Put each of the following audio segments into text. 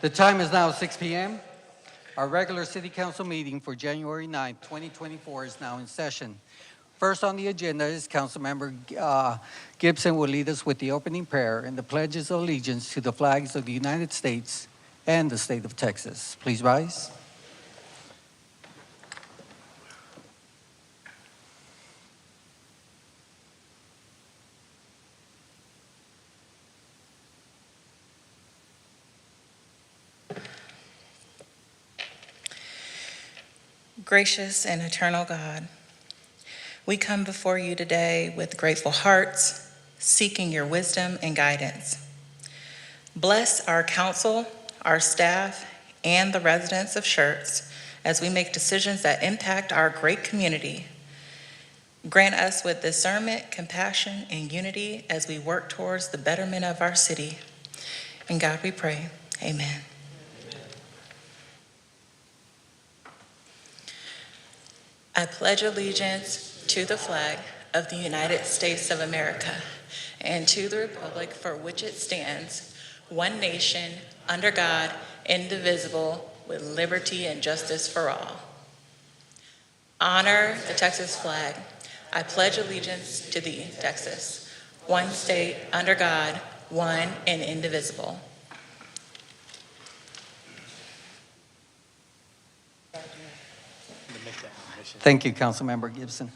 The time is now 6 p.m. Our regular City Council meeting for January 9, 2024 is now in session. First on the agenda is Councilmember Gibson will lead us with the opening prayer and the pledges of allegiance to the flags of the United States and the state of Texas. Please rise. Gracious and eternal God, we come before you today with grateful hearts, seeking your wisdom and guidance. Bless our council, our staff, and the residents of Schertz as we make decisions that impact our great community. Grant us with discernment, compassion, and unity as we work towards the betterment of our city. In God we pray, amen. I pledge allegiance to the flag of the United States of America and to the republic for which it stands, one nation, under God, indivisible, with liberty and justice for all. Honor the Texas flag. I pledge allegiance to thee, Texas, one state, under God, one and indivisible. Thank you, Councilmember Gibson.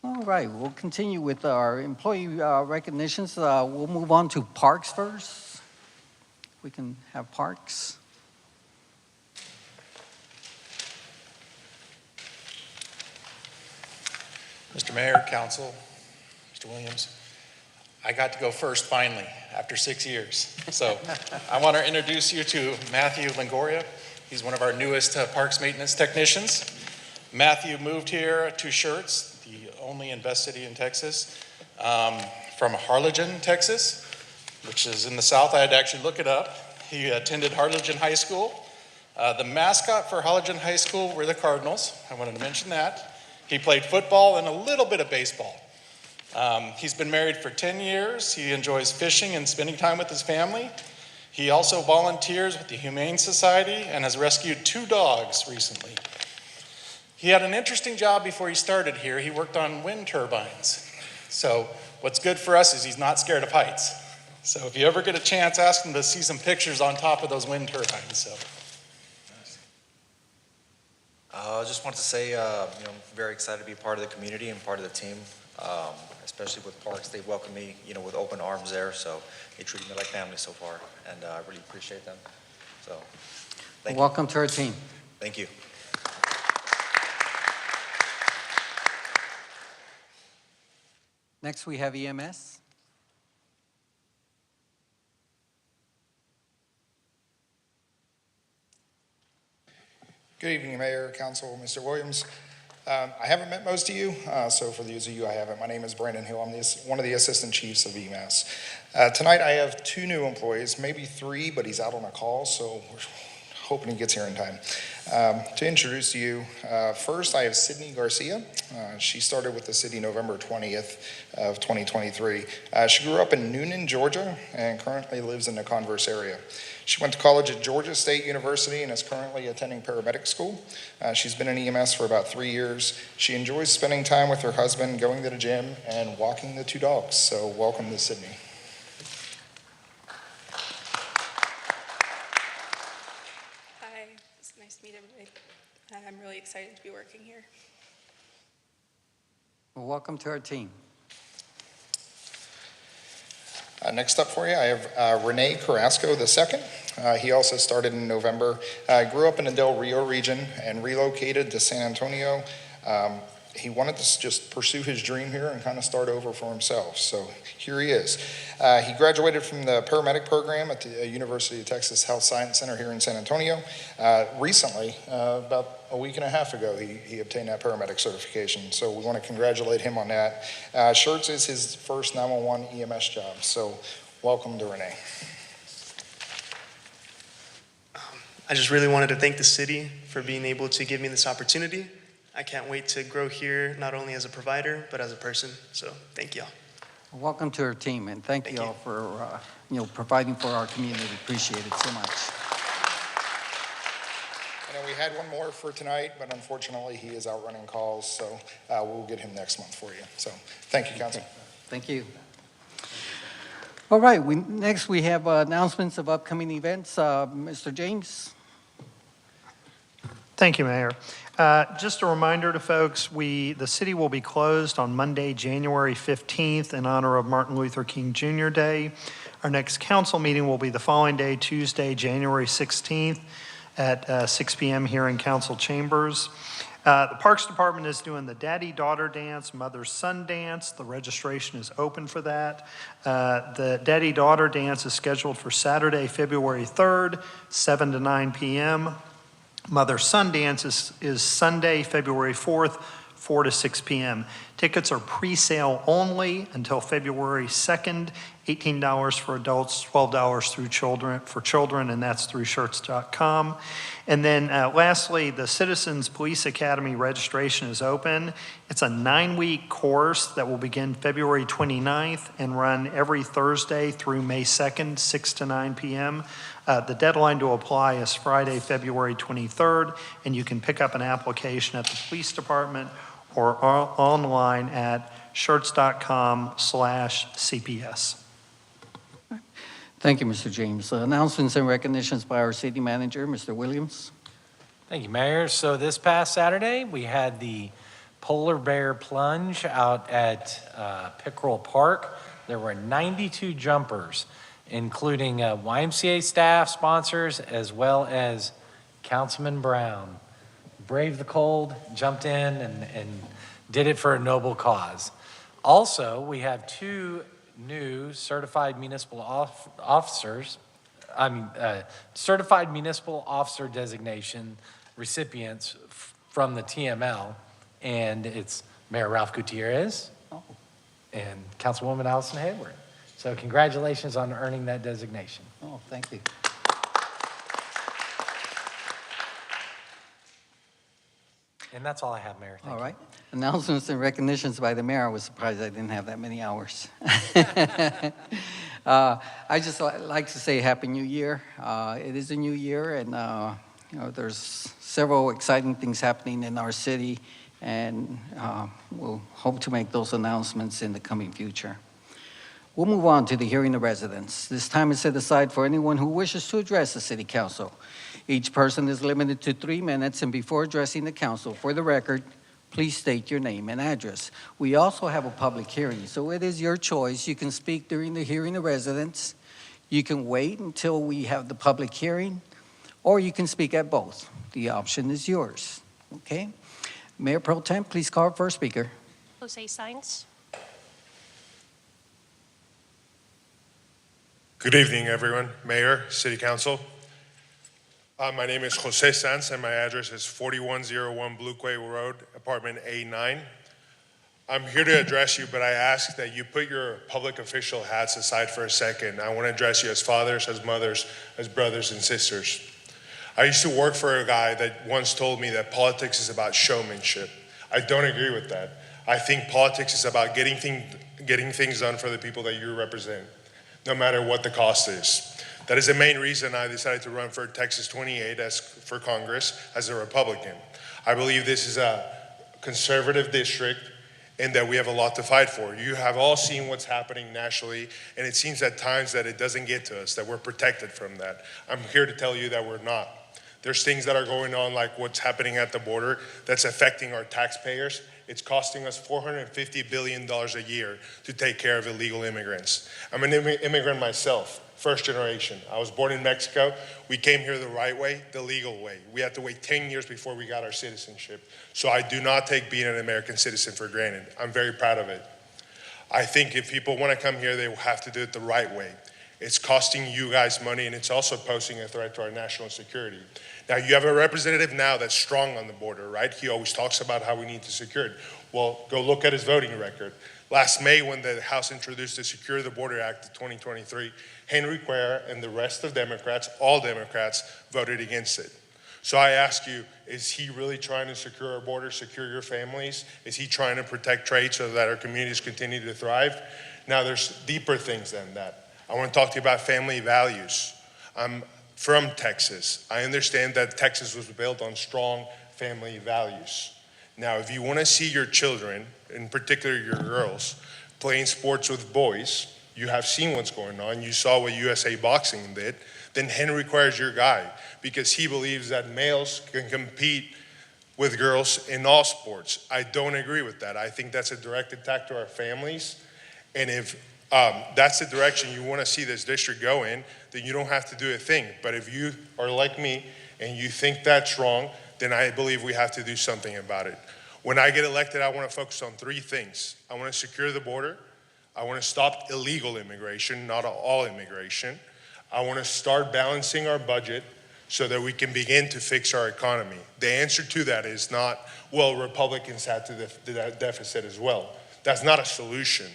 All right, we'll continue with our employee recognitions. We'll move on to parks first. We can have parks. Mr. Mayor, Council, Mr. Williams, I got to go first finally after 6 years. So I want to introduce you to Matthew Longoria. He's one of our newest parks maintenance technicians. Matthew moved here to Schertz, the only invest city in Texas, from Harlingen, Texas, which is in the south. I had to actually look it up. He attended Harlingen High School. The mascot for Harlingen High School were the Cardinals. I wanted to mention that. He played football and a little bit of baseball. He's been married for 10 years. He enjoys fishing and spending time with his family. He also volunteers with the Humane Society and has rescued 2 dogs recently. He had an interesting job before he started here. He worked on wind turbines. So what's good for us is he's not scared of heights. So if you ever get a chance, ask him to see some pictures on top of those wind turbines. So. I just wanted to say, I'm very excited to be part of the community and part of the team, especially with parks. They welcome me, with open arms there. So they treated me like family so far, and I really appreciate them. So, thank you. Welcome to our team. Thank you. Next, we have EMS. Good evening, Mayor, Council, Mr. Williams. I haven't met most of you, so for those of you I haven't, my name is Brandon Hill. I'm one of the assistant chiefs of EMS. Tonight I have 2 new employees, maybe 3, but he's out on a call, so we're hoping he gets here in time. To introduce to you, first I have Sydney Garcia. She started with the city November 20th of 2023. She grew up in Noonan, Georgia, and currently lives in the Converse area. She went to college at Georgia State University and is currently attending paramedic school. She's been in EMS for about 3 years. She enjoys spending time with her husband, going to the gym, and walking the 2 dogs. So welcome to Sydney. Hi, it's nice to meet everybody. I'm really excited to be working here. Well, welcome to our team. Next up for you, I have Rene Carrasco II. He also started in November. Grew up in the Del Rio region and relocated to San Antonio. He wanted to just pursue his dream here and kind of start over for himself. So here he is. He graduated from the paramedic program at the University of Texas Health Science Center here in San Antonio. Recently, about a week and a half ago, he obtained that paramedic certification. So we want to congratulate him on that. Schertz is his first 911 EMS job. So welcome to Rene. I just really wanted to thank the city for being able to give me this opportunity. I can't wait to grow here, not only as a provider, but as a person. So thank y'all. Welcome to our team, and thank you all for providing for our community. Appreciate it so much. I know we had one more for tonight, but unfortunately, he is out running calls, so we'll get him next month for you. So thank you, Council. Okay. Thank you. All right, next we have announcements of upcoming events. Mr. James? Thank you, Mayor. Just a reminder to folks, the city will be closed on Monday, January 15th in honor of Martin Luther King Jr. Day. Our next council meeting will be the following day, Tuesday, January 16th at 6 p.m. here in council chambers. The Parks Department is doing the Daddy-Daughter Dance, Mother-Son Dance. The registration is open for that. The Daddy-Daughter Dance is scheduled for Saturday, February 3rd, 7 to 9 p.m. Mother-Son Dance is Sunday, February 4th, 4 to 6 p.m. Tickets are pre-sale only until February 2nd, $18 for adults, $12 for children, and that's through Schertz.com. And then lastly, the Citizens Police Academy registration is open. It's a 9-week course that will begin February 29th and run every Thursday through May 2nd, 6 to 9 p.m. The deadline to apply is Friday, February 23rd, and you can pick up an application at the police department or online at Schertz.com/CPS. Thank you, Mr. James. Announcements and recognitions by our city manager, Mr. Williams. Thank you, Mayor. So this past Saturday, we had the polar bear plunge out at Pickerel Park. There were 92 jumpers, including YMCA staff, sponsors, as well as Councilman Brown. Braved the cold, jumped in, and did it for a noble cause. Also, we have 2 new certified municipal certified municipal officer designation recipients from the TML, and it's Mayor Ralph Gutierrez and Councilwoman Allison Hayward. So congratulations on earning that designation. Oh, thank you. And that's all I have, Mayor. Thank All you. right. Announcements and recognitions by the mayor. I was surprised I didn't have that many hours. I just like to say Happy New Year. It is a new year, and there's several exciting things happening in our city, and we'll hope to make those announcements in the coming future. We'll move on to the hearing of residents. This time is set aside for anyone who wishes to address the City Council. Each person is limited to 3 minutes, and before addressing the council, for the record, please state your name and address. We also have a public hearing, so it is your choice. You can speak during the hearing of residents, you can wait until we have the public hearing, or you can speak at both. The option is yours, okay? Mayor Pro Tem, please call our first speaker. Jose Sainz. Good evening, everyone. Mayor, City Council. My name is Jose Sanz, and my address is 4101 Blue Quay Road, apartment A9. I'm here to address you, but I ask that you put your public official hats aside for a second. I want to address you as fathers, as mothers, as brothers and sisters. I used to work for a guy that once told me that politics is about showmanship. I don't agree with that. I think politics is about getting things done for the people that you represent, no matter what the cost is. That is the main reason I decided to run for Texas 28 for Congress as a Republican. I believe this is a conservative district and that we have a lot to fight for. You have all seen what's happening nationally, and it seems at times that it doesn't get to us, that we're protected from that. I'm here to tell you that we're not. There's things that are going on like what's happening at the border that's affecting our taxpayers. It's costing us $450 billion a year to take care of illegal immigrants. I'm an immigrant myself, first generation. I was born in Mexico. We came here the right way, the legal way. We had to wait 10 years before we got our citizenship. So I do not take being an American citizen for granted. I'm very proud of it. I think if people want to come here, they will have to do it the right way. It's costing you guys money, and it's also posing a threat to our national security. Now, you have a representative now that's strong on the border, right? He always talks about how we need to secure it. Well, go look at his voting record. Last May, when the House introduced the Secure the Border Act of 2023, Henry Cuellar and the rest of Democrats, all Democrats, voted against it. So I ask you, is he really trying to secure our border, secure your families? Is he trying to protect trade so that our communities continue to thrive? Now, there's deeper things than that. I want to talk to you about family values. I'm from Texas. I understand that Texas was built on strong family values. Now, if you want to see your children, in particular your girls, playing sports with boys, you have seen what's going on. You saw what USA Boxing did. Then Henry requires your guy because he believes that males can compete with girls in all sports. I don't agree with that. I think that's a direct attack to our families. And if that's the direction you want to see this district go in, then you don't have to do a thing. But if you are like me and you think that's wrong, then I believe we have to do something about it. When I get elected, I want to focus on three things. I want to secure the border. I want to stop illegal immigration, not all immigration. I want to start balancing our budget so that we can begin to fix our economy. The answer to that is not, well, Republicans had to the deficit as well. That's not a solution.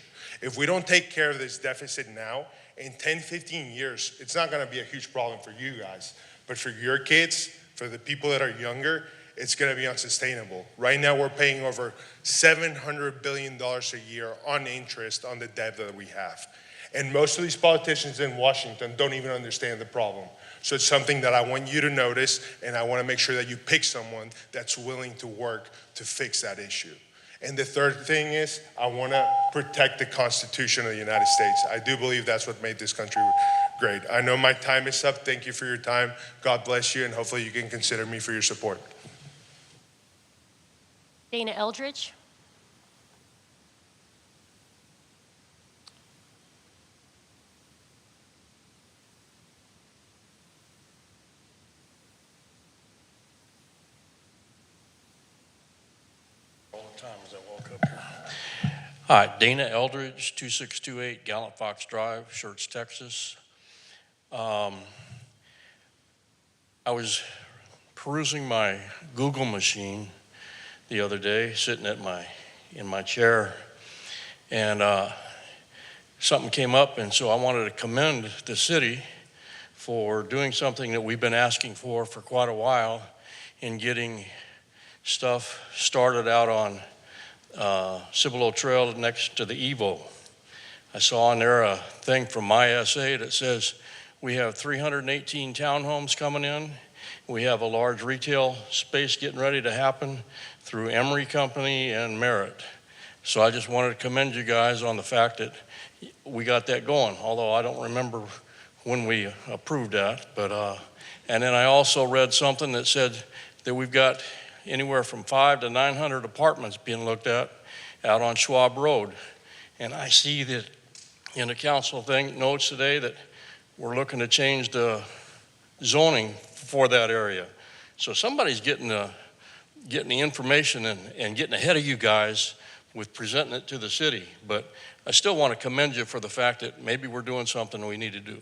If we don't take care of this deficit now, in 10, 15 years, it's not going to be a huge problem for you guys. But for your kids, for the people that are younger, it's going to be unsustainable. Right now, we're paying over $700 billion a year on interest on the debt that we have. And most of these politicians in Washington don't even understand the problem. So it's something that I want you to notice, and I want to make sure that you pick someone that's willing to work to fix that issue. And the third thing is, I want to protect the Constitution of the United States. I do believe that's what made this country great. I know my time is up. Thank you for your time. God bless you, and hopefully you can consider me for your support. Dana Eldridge. Hi, Dana Eldridge, 2628 Gallant Fox Drive, Schertz, Texas. I was perusing my Google machine the other day, sitting in my chair, and something came up, and so I wanted to commend the city for doing something that we've been asking for quite a while in getting stuff started out on Cibolo Trail next to the Evo. I saw on there a thing from my SA that says we have 318 townhomes coming in. We have a large retail space getting ready to happen through Emery Company and Merritt. So I just wanted to commend you guys on the fact that we got that going, although I don't remember when we approved that. But and then I also read something that said that we've got anywhere from 500 to 900 apartments being looked at out on Schwab Road. And I see that in the council notes today that we're looking to change the zoning for that area. So somebody's getting the information and getting ahead of you guys with presenting it to the city. But I still want to commend you for the fact that maybe we're doing something we need to do.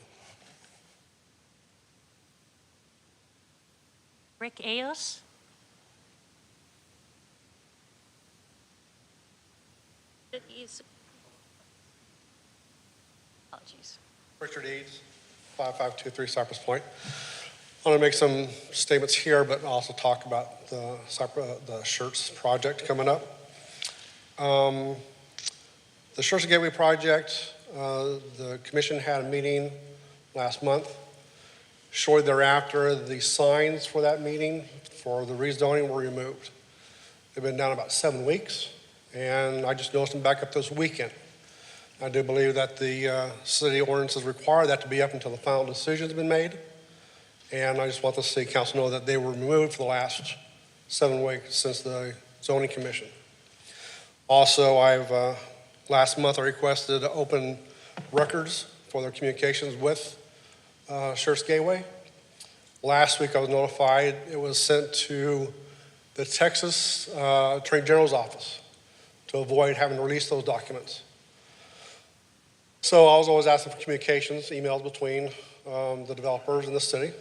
Rick Ayos. Apologies. Richard Eads, 5523 Cypress Point. I want to make some statements here, but also talk about the Schertz project coming up. The Schertz Gateway project, the commission had a meeting last month. Shortly thereafter, the signs for that meeting for the rezoning were removed. They've been down about 7 weeks, and I just noticed them back up this weekend. I do believe that the city ordinances require that to be up until the final decision's been made. And I just want the city council to know that they were removed for the last 7 weeks since the zoning commission. Also, last month I requested open records for their communications with Schertz Gateway. Last week I was notified it was sent to the Texas Attorney General's office to avoid having to release those documents. So I was always asking for communications, emails between the developers and the city.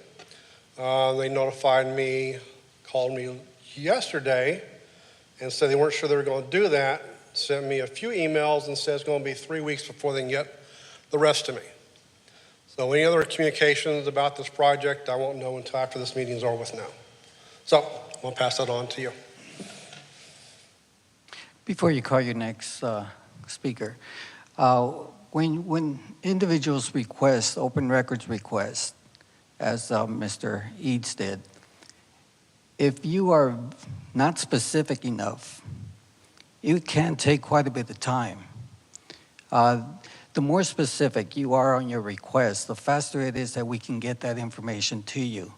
They notified me, called me yesterday and said they weren't sure they were going to do that, sent me a few emails and said it's going to be 3 weeks before they can get the rest to me. So any other communications about this project, I won't know until after this meeting is over with now. So we'll pass that on to you. Before you call your next speaker, when individuals request, open records request, as Mr. Eads did, if you are not specific enough, it can take quite a bit of time. The more specific you are on your request, the faster it is that we can get that information to you.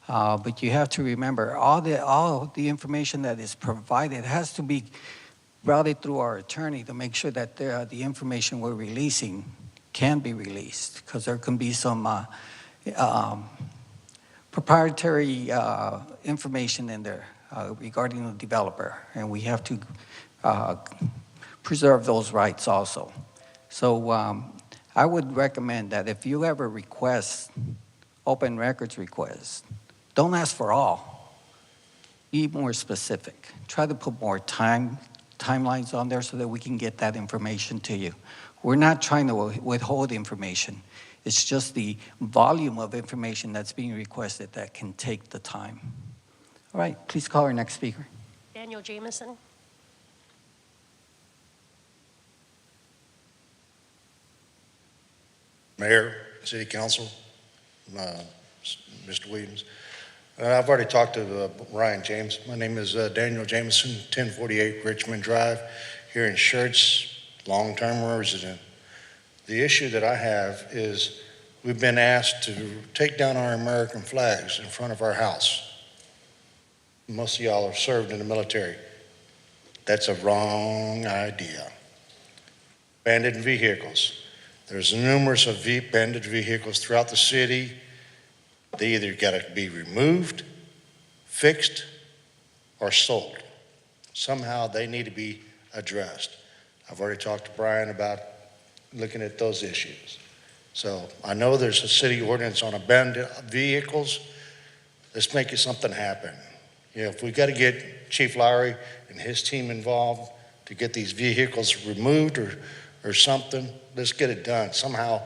But you have to remember, all the information that is provided has to be routed through our attorney to make sure that the information we're releasing can be released, because there can be some proprietary information in there regarding the developer, and we have to preserve those rights also. So I would recommend that if you ever request open records requests, don't ask for all. Be more specific. Try to put more timelines on there so that we can get that information to you. We're not trying to withhold information. It's just the volume of information that's being requested that can take the time. All right, please call our next speaker. Daniel Jameson. Mayor, City Council, Mr. Williams. I've already talked to Ryan James. My name is Daniel Jameson, 1048 Richmond Drive, here in Schertz, long-term resident. The issue that I have is we've been asked to take down our American flags in front of our house. Most of y'all have served in the military. That's a wrong idea. Abandoned vehicles. There's numerous of abandoned vehicles throughout the city. They either got to be removed, fixed, or sold. Somehow they need to be addressed. I've already talked to Brian about looking at those issues. So I know there's a city ordinance on abandoned vehicles. Let's make something happen. You know, if we got to get Chief Lowry and his team involved to get these vehicles removed or something, let's get it done. Somehow,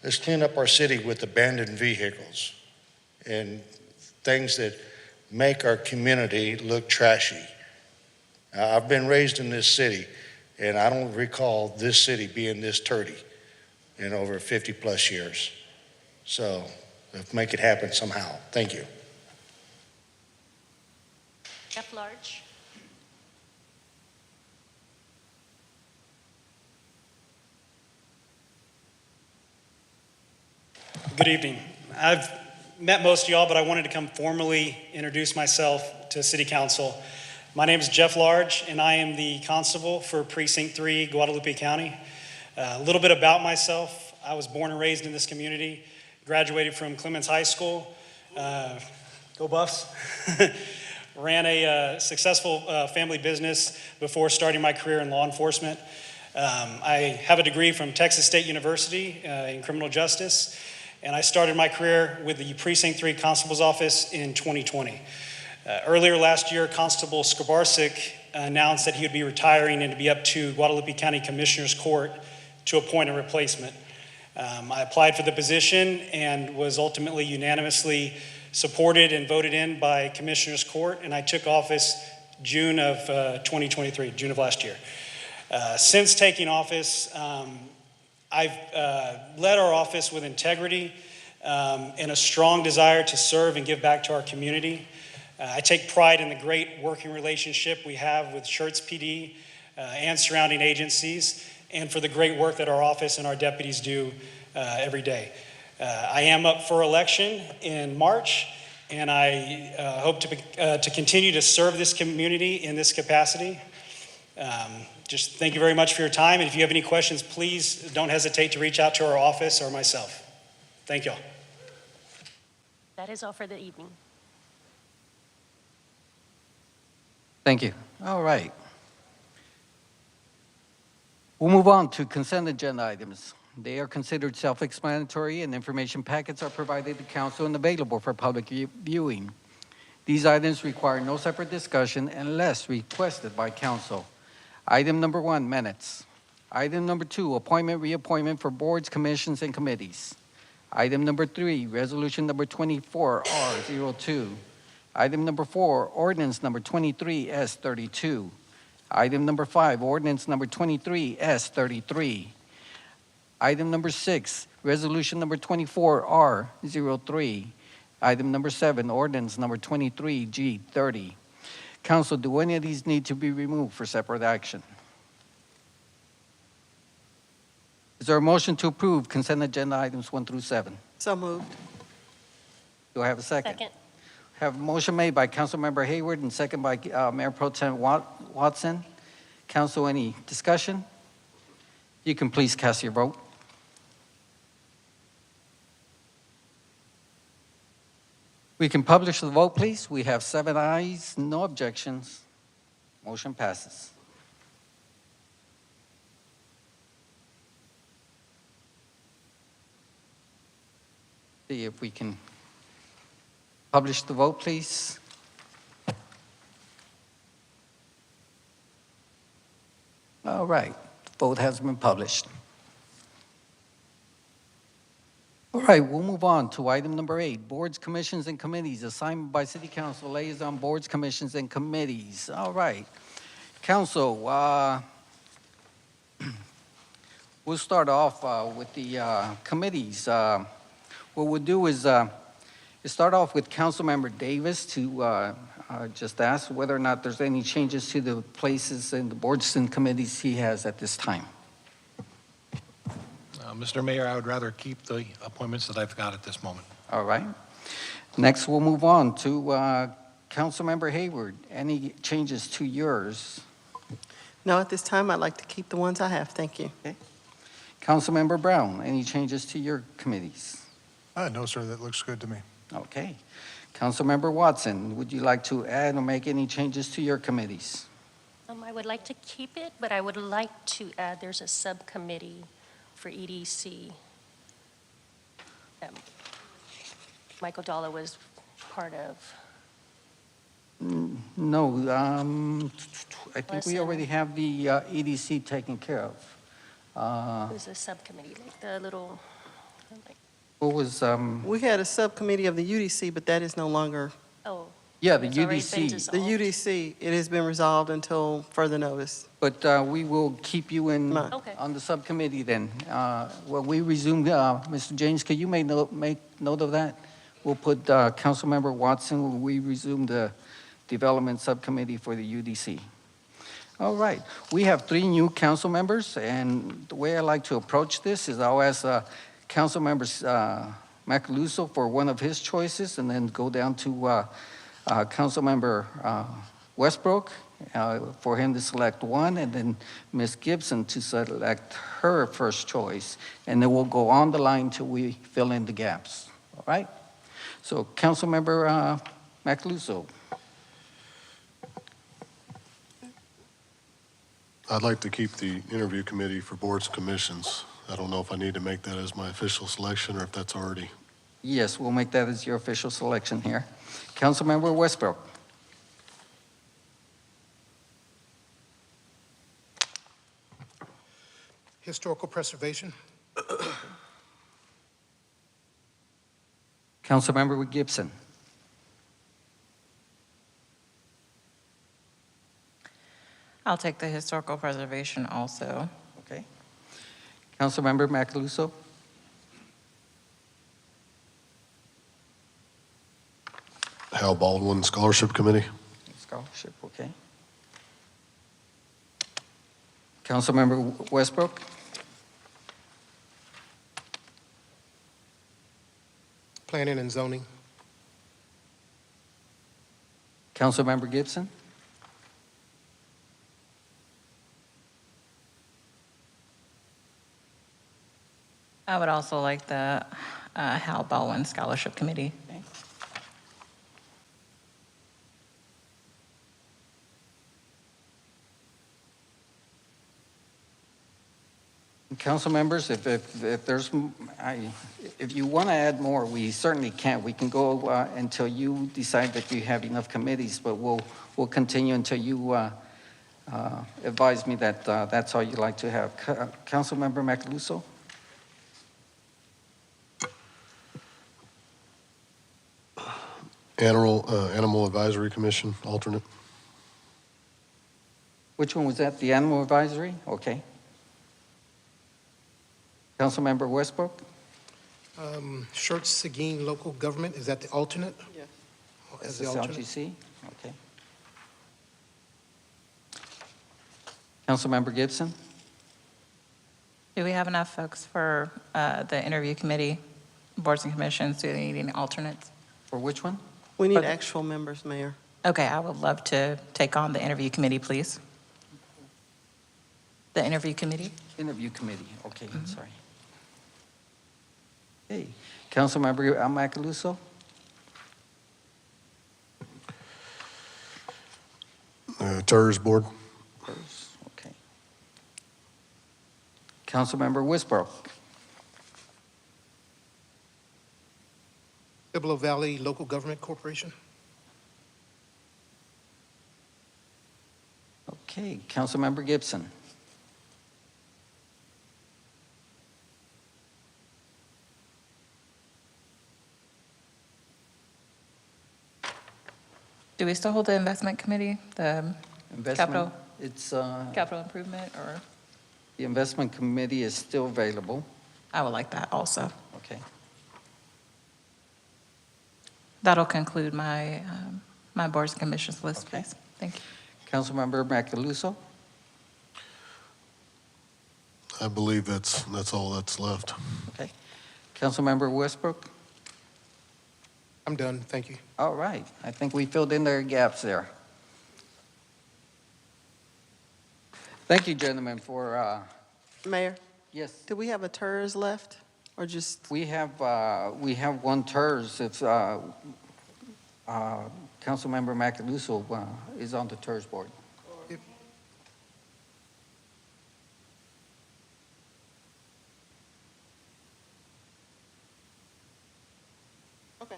let's clean up our city with abandoned vehicles and things that make our community look trashy. I've been raised in this city, and I don't recall this city being this dirty in over 50 plus years. So let's make it happen somehow. Thank you. Jeff Large. Good evening. I've met most of y'all, but I wanted to come formally introduce myself to City Council. My name is Jeff Large, and I am the constable for Precinct 3, Guadalupe County. A little bit about myself. I was born and raised in this community, graduated from Clemens High School. Go Buffs. Ran a successful family business before starting my career in law enforcement. I have a degree from Texas State University in criminal justice, and I started my career with the Precinct 3 Constable's Office in 2020. Earlier last year, Constable Skabarsik announced that he would be retiring and to be up to Guadalupe County Commissioner's Court to appoint a replacement. I applied for the position and was ultimately unanimously supported and voted in by Commissioner's Court, and I took office June of 2023, June of last year. Since taking office, I've led our office with integrity and a strong desire to serve and give back to our community. I take pride in the great working relationship we have with Schertz PD and surrounding agencies, and for the great work that our office and our deputies do every day. I am up for election in March, and I hope to continue to serve this community in this capacity. Just thank you very much for your time, and if you have any questions, please don't hesitate to reach out to our office or myself. Thank you all. That is all for the evening. Thank you. All right. We'll move on to consent agenda items. They are considered self-explanatory, and information packets are provided to council and available for public viewing. These items require no separate discussion unless requested by council. Item number 1, minutes. Item number 2, appointment, reappointment for boards, commissions, and committees. Item number 3, resolution number 24R02. Item number 4, ordinance number 23S32. Item number 5, ordinance number 23S33. Item number 6, resolution number 24R03. Item number 7, ordinance number 23G30. Council, do any of these need to be removed for separate action? Is there a motion to approve consent agenda items 1 through 7? So moved. Do I have a second? Second. Have a motion made by Councilmember Hayward and second by Mayor Pro Tem Watson. Council, any discussion? You can please cast your vote. We can publish the vote, please. We have 7 ayes, no objections. Motion passes. See if we can publish the vote, please. All right, vote has been published. All right, we'll move on to item number 8, boards, commissions, and committees, assignment by City Council, liaison boards, commissions, and committees. All right, Council, we'll start off with the committees. What we'll do is start off with Councilmember Davis to just ask whether or not there's any changes to the places and the boards and committees he has at this time. Mr. Mayor, I would rather keep the appointments that I've got at this moment. All right. Next, we'll move on to Councilmember Hayward. Any changes to yours? No, at this time, I'd like to keep the ones I have. Thank you. Okay. Councilmember Brown, any changes to your committees? No, sir, that looks good to me. Okay. Councilmember Watson, would you like to add or make any changes to your committees? I would like to keep it, but I would like to add there's a subcommittee for EDC. Michael Dalla was part of. No, I think we already have the EDC taken care of. There's a subcommittee, like the little, What was, We had a subcommittee of the UDC, but that is no longer, oh. yeah, the It's already been UDC. dissolved. the UDC, it has been resolved until further notice. But we will keep you in, Okay. on the subcommittee then. When we resume, Mr. James, could you make note of that? We'll put Councilmember Watson, when we resume the development subcommittee for the UDC. All right, we have 3 new council members, and the way I like to approach this is I'll ask Councilmember Macaluso for one of his choices, and then go down to Councilmember Westbrook for him to select one, and then Ms. Gibson to select her first choice, and then we'll go on the line till we fill in the gaps. All right? So, Councilmember Macaluso. I'd like to keep the interview committee for boards and commissions. I don't know if I need to make that as my official selection or if that's already. Yes, we'll make that as your official selection here. Councilmember Westbrook. Historical preservation. Councilmember Gibson. I'll take the historical preservation also. Okay. Councilmember Macaluso. Hal Baldwin Scholarship Committee. Scholarship, okay. Councilmember Westbrook. Planning and zoning. Councilmember Gibson. I would also like the Hal Baldwin Scholarship Committee. Council members, if there's, if you want to add more, we certainly can. We can go until you decide that you have enough committees, but we'll continue until you advise me that that's all you'd like to have. Councilmember Macaluso? Animal Advisory Commission, alternate. Which one was that? The Animal Advisory? Okay. Councilmember Westbrook? Schertz, Seguin, local government, is that the alternate? Yes. As the alternate? SLGC? Okay. Councilmember Gibson? Do we have enough folks for the interview committee, boards and commissions? Do they need any alternates? For which one? We For need the- actual members, Mayor. Okay, I would love to take on the interview committee, please. The interview committee? Interview committee. Okay, I'm sorry. Okay. Councilmember Macaluso? TERS Board. Okay. Councilmember Westbrook? Cibolo Valley Local Government Corporation? Okay. Councilmember Gibson? Do we still hold the investment committee, the Investment? capital, It's, capital improvement, or? the investment committee is still available. I would like that also. Okay. That'll conclude my, my boards and commissions list, Okay. please. Thank you. Councilmember Macaluso? I believe that's all that's left. Okay. Councilmember Westbrook? I'm done, thank you. All right. I think we filled in their gaps there. Thank you, gentlemen, for, Mayor, yes. do we have a TERS left, or just, We have one TERS. If Councilmember Macaluso is on the TERS board. okay.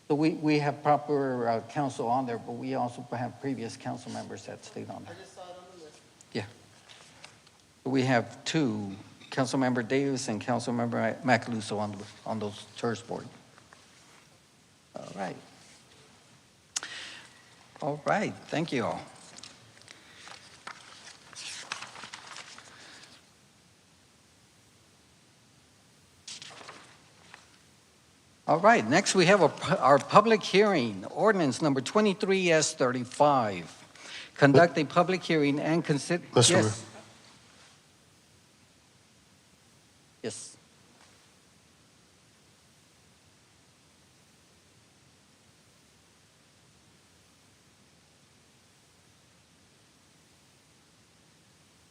So we have proper council on there, but we also have previous council members that stayed on there. I just saw it on the list. Yeah. We have two, Councilmember Davis and Councilmember Macaluso on those TERS board. All right. All right, thank you all. All right, next we have our public hearing, ordinance number 23S35. Conduct a public hearing and consider. Mr. Mayor. Yes. Yes.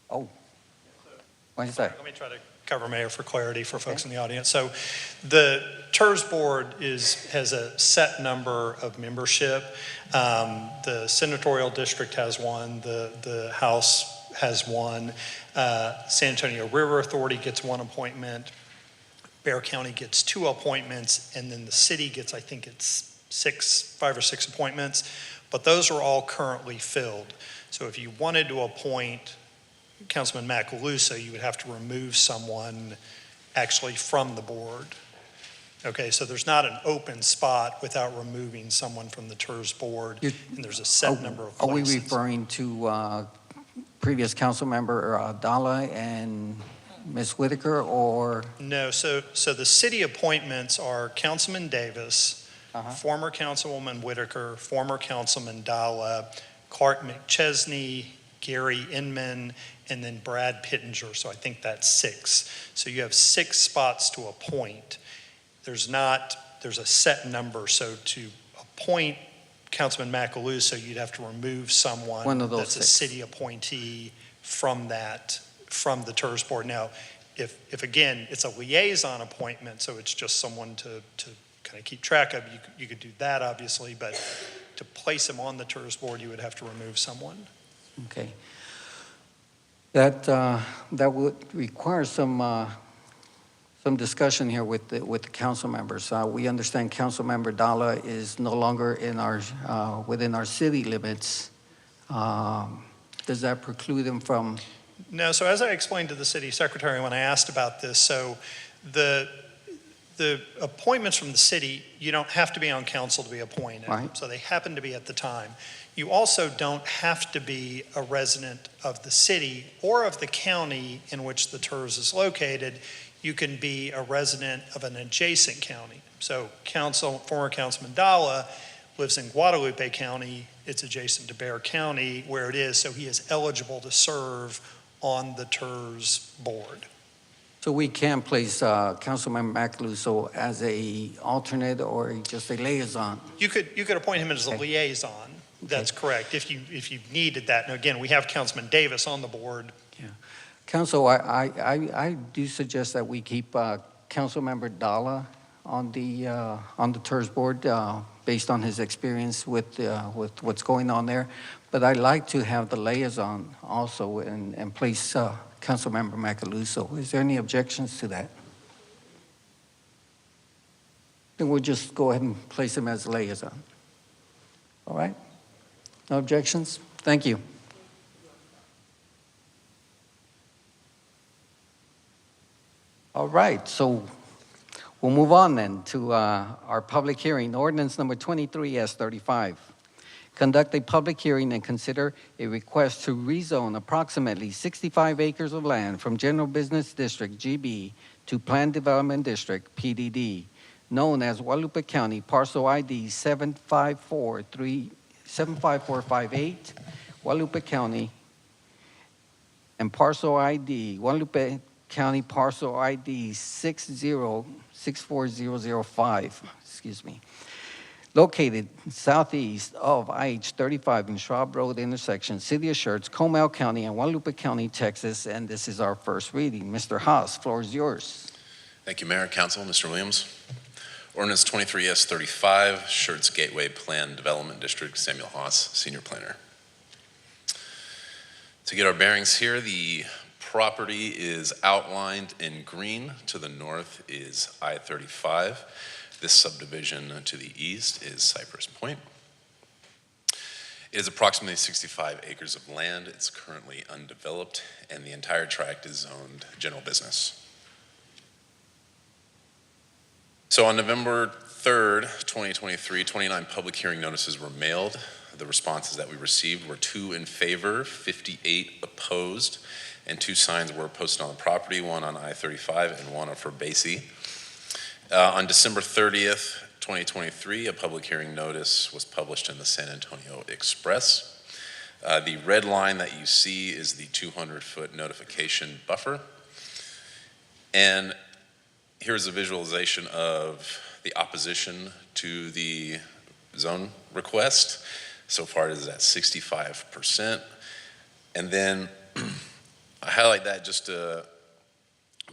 Oh. Why is that? Let me try to cover, Mayor, for clarity for folks in the audience. So the TERS board has a set number of membership. The senatorial district has one, the House has one, San Antonio River Authority gets one appointment, Bexar County gets two appointments, and then the city gets, I think it's 5 or 6 appointments, but those are all currently filled. So if you wanted to appoint Councilman Macaluso, you would have to remove someone actually from the board. Okay, so there's not an open spot without removing someone from the TERS board, and there's a set number of Are we places. referring to previous council member Dalla and Ms. Whitaker, or? No, so the city appointments are Councilman Davis, former Councilwoman Whitaker, former Councilman Dalla, Clark McChesney, Gary Inman, and then Brad Pittenger. So I think that's 6. So you have 6 spots to appoint. There's a set number. So to appoint Councilman Macaluso, you'd have to remove someone One of those that's 6. a city appointee from the TERS board. Now, if again, it's a liaison appointment, so it's just someone to kind of keep track of, you could do that obviously, but to place him on the TERS board, you would have to remove someone. Okay. That would require some discussion here with the council members. We understand Council Member Dalla is no longer in within our city limits. Does that preclude him from? No, so as I explained to the city secretary when I asked about this, so the the appointments from the city, you don't have to be on council to be appointed. Right. So they happen to be at the time. You also don't have to be a resident of the city or of the county in which the TERS is located. You can be a resident of an adjacent county. So former Councilman Dalla lives in Guadalupe County. It's adjacent to Bexar County where it is, so he is eligible to serve on the TERS board. So we can place Councilmember Macaluso as a alternate or just a liaison? You could appoint him as a Okay. liaison. That's correct, if you needed that. And again, we have Councilman Davis on the board. Council, I do suggest that we keep Councilmember Dalla on the TERS board based on his experience with what's going on there. But I'd like to have the liaison also and place Councilmember Macaluso. Is there any objections to that? Then we'll just go ahead and place him as liaison. All right? No objections? Thank you. All right, so we'll move on then to our public hearing, ordinance number 23S35. Conduct a public hearing and consider a request to rezone approximately 65 acres of land from General Business District, GB, to Planned Development District, PDD, known as Guadalupe County Parcel ID 75458, Guadalupe County, and Parcel ID, Guadalupe County Parcel ID 6064005, located southeast of IH-35 in Schwab Road intersection, City of Schertz, Comal County, and Guadalupe County, Texas, and this is our first reading. Mr. Haas, floor is yours. Thank you, Mayor, Council, Mr. Williams. Ordinance 23S35, Schertz Gateway Plan Development District, Samuel Haas, Senior Planner. To get our bearings here, the property is outlined in green. To the north is I-35. This subdivision to the east is Cypress Point. It is approximately 65 acres of land. It's currently undeveloped, and the entire tract is zoned general business. So on November 3rd, 2023, 29 public hearing notices were mailed. The responses that we received were 2 in favor, 58 opposed, and 2 signs were posted on the property, one on I-35 and one for Basie. On December 30th, 2023, a public hearing notice was published in the San Antonio Express. The red line that you see is the 200-foot notification buffer. And here's a visualization of the opposition to the zone request. So far it is at 65%. And then I highlight that just to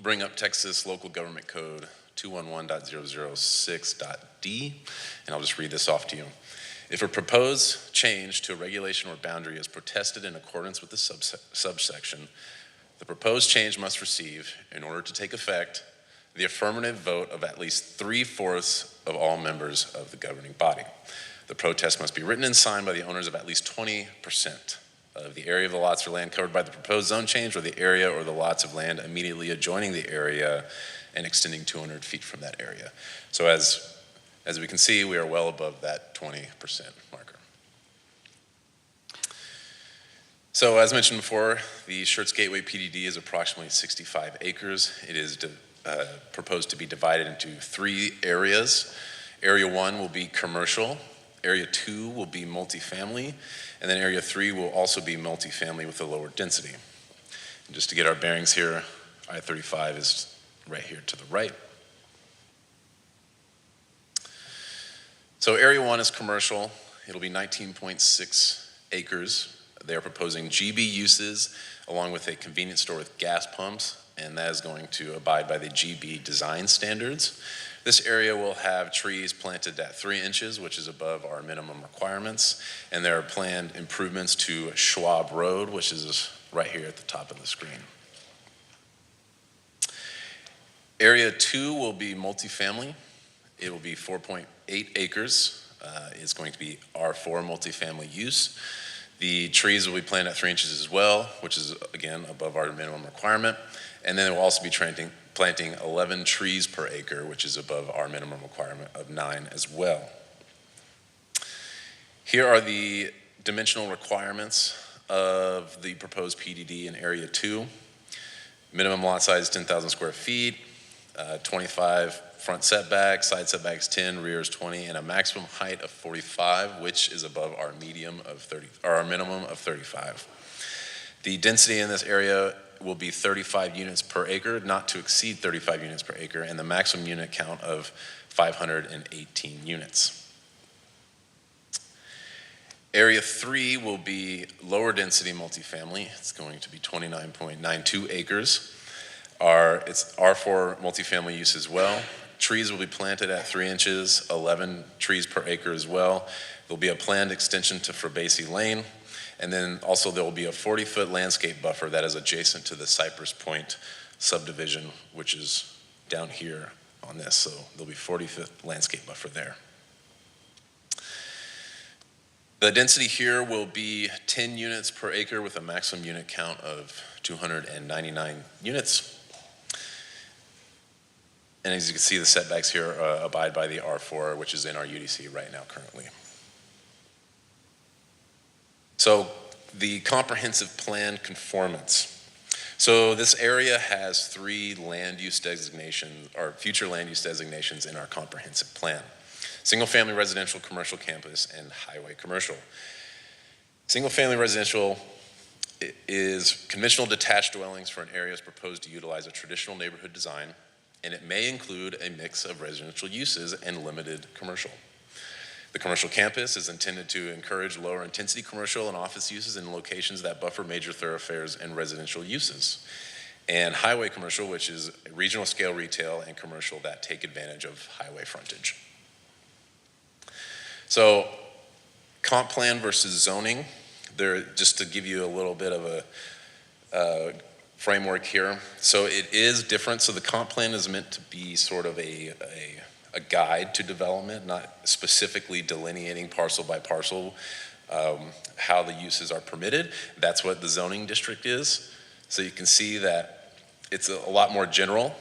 bring up Texas Local Government Code 211.006.d, and I'll just read this off to you. If a proposed change to a regulation or boundary is protested in accordance with the subsection, the proposed change must receive, in order to take effect, the affirmative vote of at least 3/4 of all members of the governing body. The protest must be written and signed by the owners of at least 20% of the area of the lots or land covered by the proposed zone change, or the area or the lots of land immediately adjoining the area and extending 200 feet from that area. So as we can see, we are well above that 20% marker. So as mentioned before, the Schertz Gateway PDD is approximately 65 acres. It is proposed to be divided into 3 areas. Area 1 will be commercial, Area 2 will be multifamily, and then Area 3 will also be multifamily with a lower density. And just to get our bearings here, I-35 is right here to the right. So Area 1 is commercial. It'll be 19.6 acres. They are proposing GB uses along with a convenience store with gas pumps, and that is going to abide by the GB design standards. This area will have trees planted at 3 inches, which is above our minimum requirements, and there are planned improvements to Schwab Road, which is right here at the top of the screen. Area 2 will be multifamily. It will be 4.8 acres. It's going to be R4 multifamily use. The trees will be planted at 3 inches as well, which is, again, above our minimum requirement. And then there will also be planting 11 trees per acre, which is above our minimum requirement of 9 as well. Here are the dimensional requirements of the proposed PDD in Area 2. Minimum lot size 10,000 square feet, 25 front setbacks, side setbacks 10, rears 20, and a maximum height of 45, which is above our minimum of 35. The density in this area will be 35 units per acre, not to exceed 35 units per acre, and the maximum unit count of 518 units. Area 3 will be lower density multifamily. It's going to be 29.92 acres. It's R4 multifamily use as well. Trees will be planted at 3 inches, 11 trees per acre as well. There'll be a planned extension to Frabasi Lane, and then also there will be a 40-foot landscape buffer that is adjacent to the Cypress Point subdivision, which is down here on this. So there'll be 40-foot landscape buffer there. The density here will be 10 units per acre with a maximum unit count of 299 units. And as you can see, the setbacks here abide by the R4, which is in our UDC right now currently. So the comprehensive plan conformance. So this area has 3 land use designations, or future land use designations in our comprehensive plan. Single-family residential, commercial campus, and highway commercial. Single-family residential is conventional detached dwellings for an area is proposed to utilize a traditional neighborhood design, and it may include a mix of residential uses and limited commercial. The commercial campus is intended to encourage lower intensity commercial and office uses in locations that buffer major thoroughfares and residential uses. And highway commercial, which is regional scale retail and commercial that take advantage of highway frontage. So, comp plan versus zoning, just to give you a little bit of a framework here. So it is different. So the comp plan is meant to be sort of a guide to development, not specifically delineating parcel by parcel how the uses are permitted. That's what the zoning district is. So you can see that it's a lot more general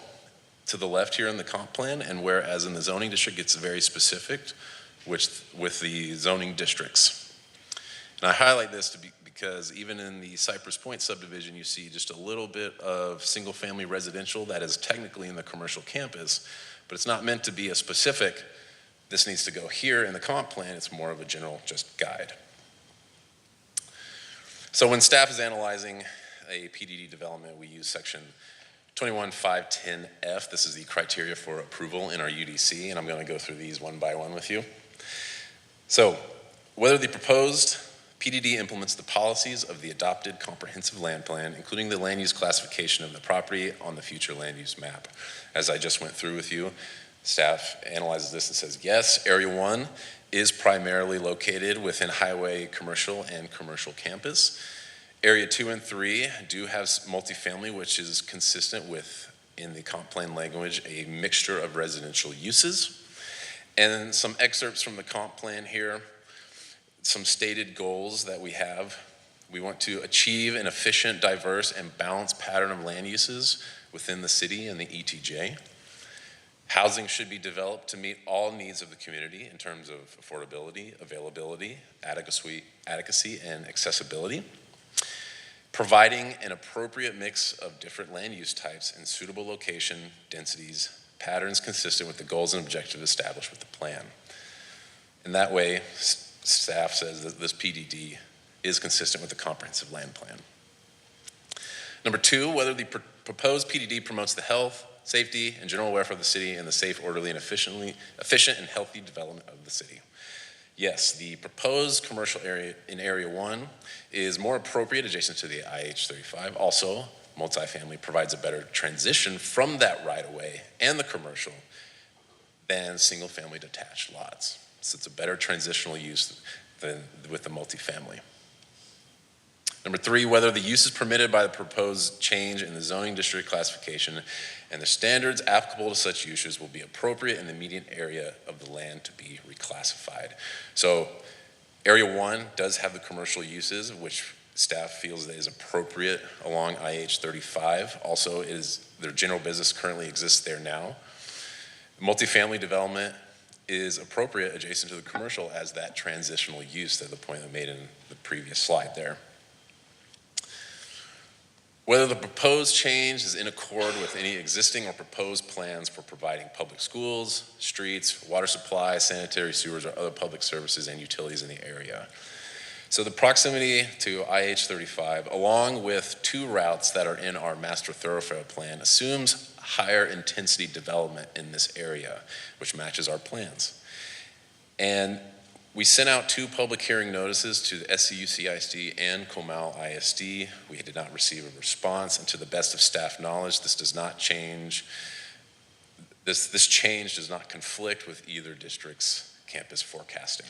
to the left here in the comp plan, and whereas in the zoning district it's very specific with the zoning districts. And I highlight this because even in the Cypress Point subdivision, you see just a little bit of single-family residential that is technically in the commercial campus, but it's not meant to be a specific, this needs to go here in the comp plan. It's more of a general just guide. So when staff is analyzing a PDD development, we use section 21510F. This is the criteria for approval in our UDC, and I'm going to go through these one by one with you. So, whether the proposed PDD implements the policies of the adopted comprehensive land plan, including the land use classification of the property on the future land use map. As I just went through with you, staff analyzes this and says, yes, Area 1 is primarily located within highway commercial and commercial campus. Area 2 and 3 do have multifamily, which is consistent with, in the comp plan language, a mixture of residential uses. And some excerpts from the comp plan here, some stated goals that we have. We want to achieve an efficient, diverse, and balanced pattern of land uses within the city and the ETJ. Housing should be developed to meet all needs of the community in terms of affordability, availability, adequacy, and accessibility. Providing an appropriate mix of different land use types in suitable location, densities, patterns consistent with the goals and objectives established with the plan. In that way, staff says that this PDD is consistent with the comprehensive land plan. Number 2, whether the proposed PDD promotes the health, safety, and general welfare of the city and the safe, orderly, and efficient and healthy development of the city. Yes, the proposed commercial area in Area 1 is more appropriate adjacent to the IH-35. Also, multifamily provides a better transition from that right-of-way and the commercial than single-family detached lots. So it's a better transitional use than with the multifamily. Number 3, whether the use is permitted by the proposed change in the zoning district classification and the standards applicable to such uses will be appropriate in the immediate area of the land to be reclassified. So Area 1 does have the commercial uses, which staff feels that is appropriate along IH 35. Also, their general business currently exists there now. Multifamily development is appropriate adjacent to the commercial as that transitional use, to the point I made in the previous slide there. Whether the proposed change is in accord with any existing or proposed plans for providing public schools, streets, water supply, sanitary sewers, or other public services and utilities in the area. So the proximity to IH 35, along with 2 routes that are in our master thoroughfare plan, assumes higher intensity development in this area, which matches our plans. And we sent out 2 public hearing notices to the SCUC ISD and Comal ISD. We did not receive a response, and to the best of staff knowledge, this does not change. This change does not conflict with either district's campus forecasting.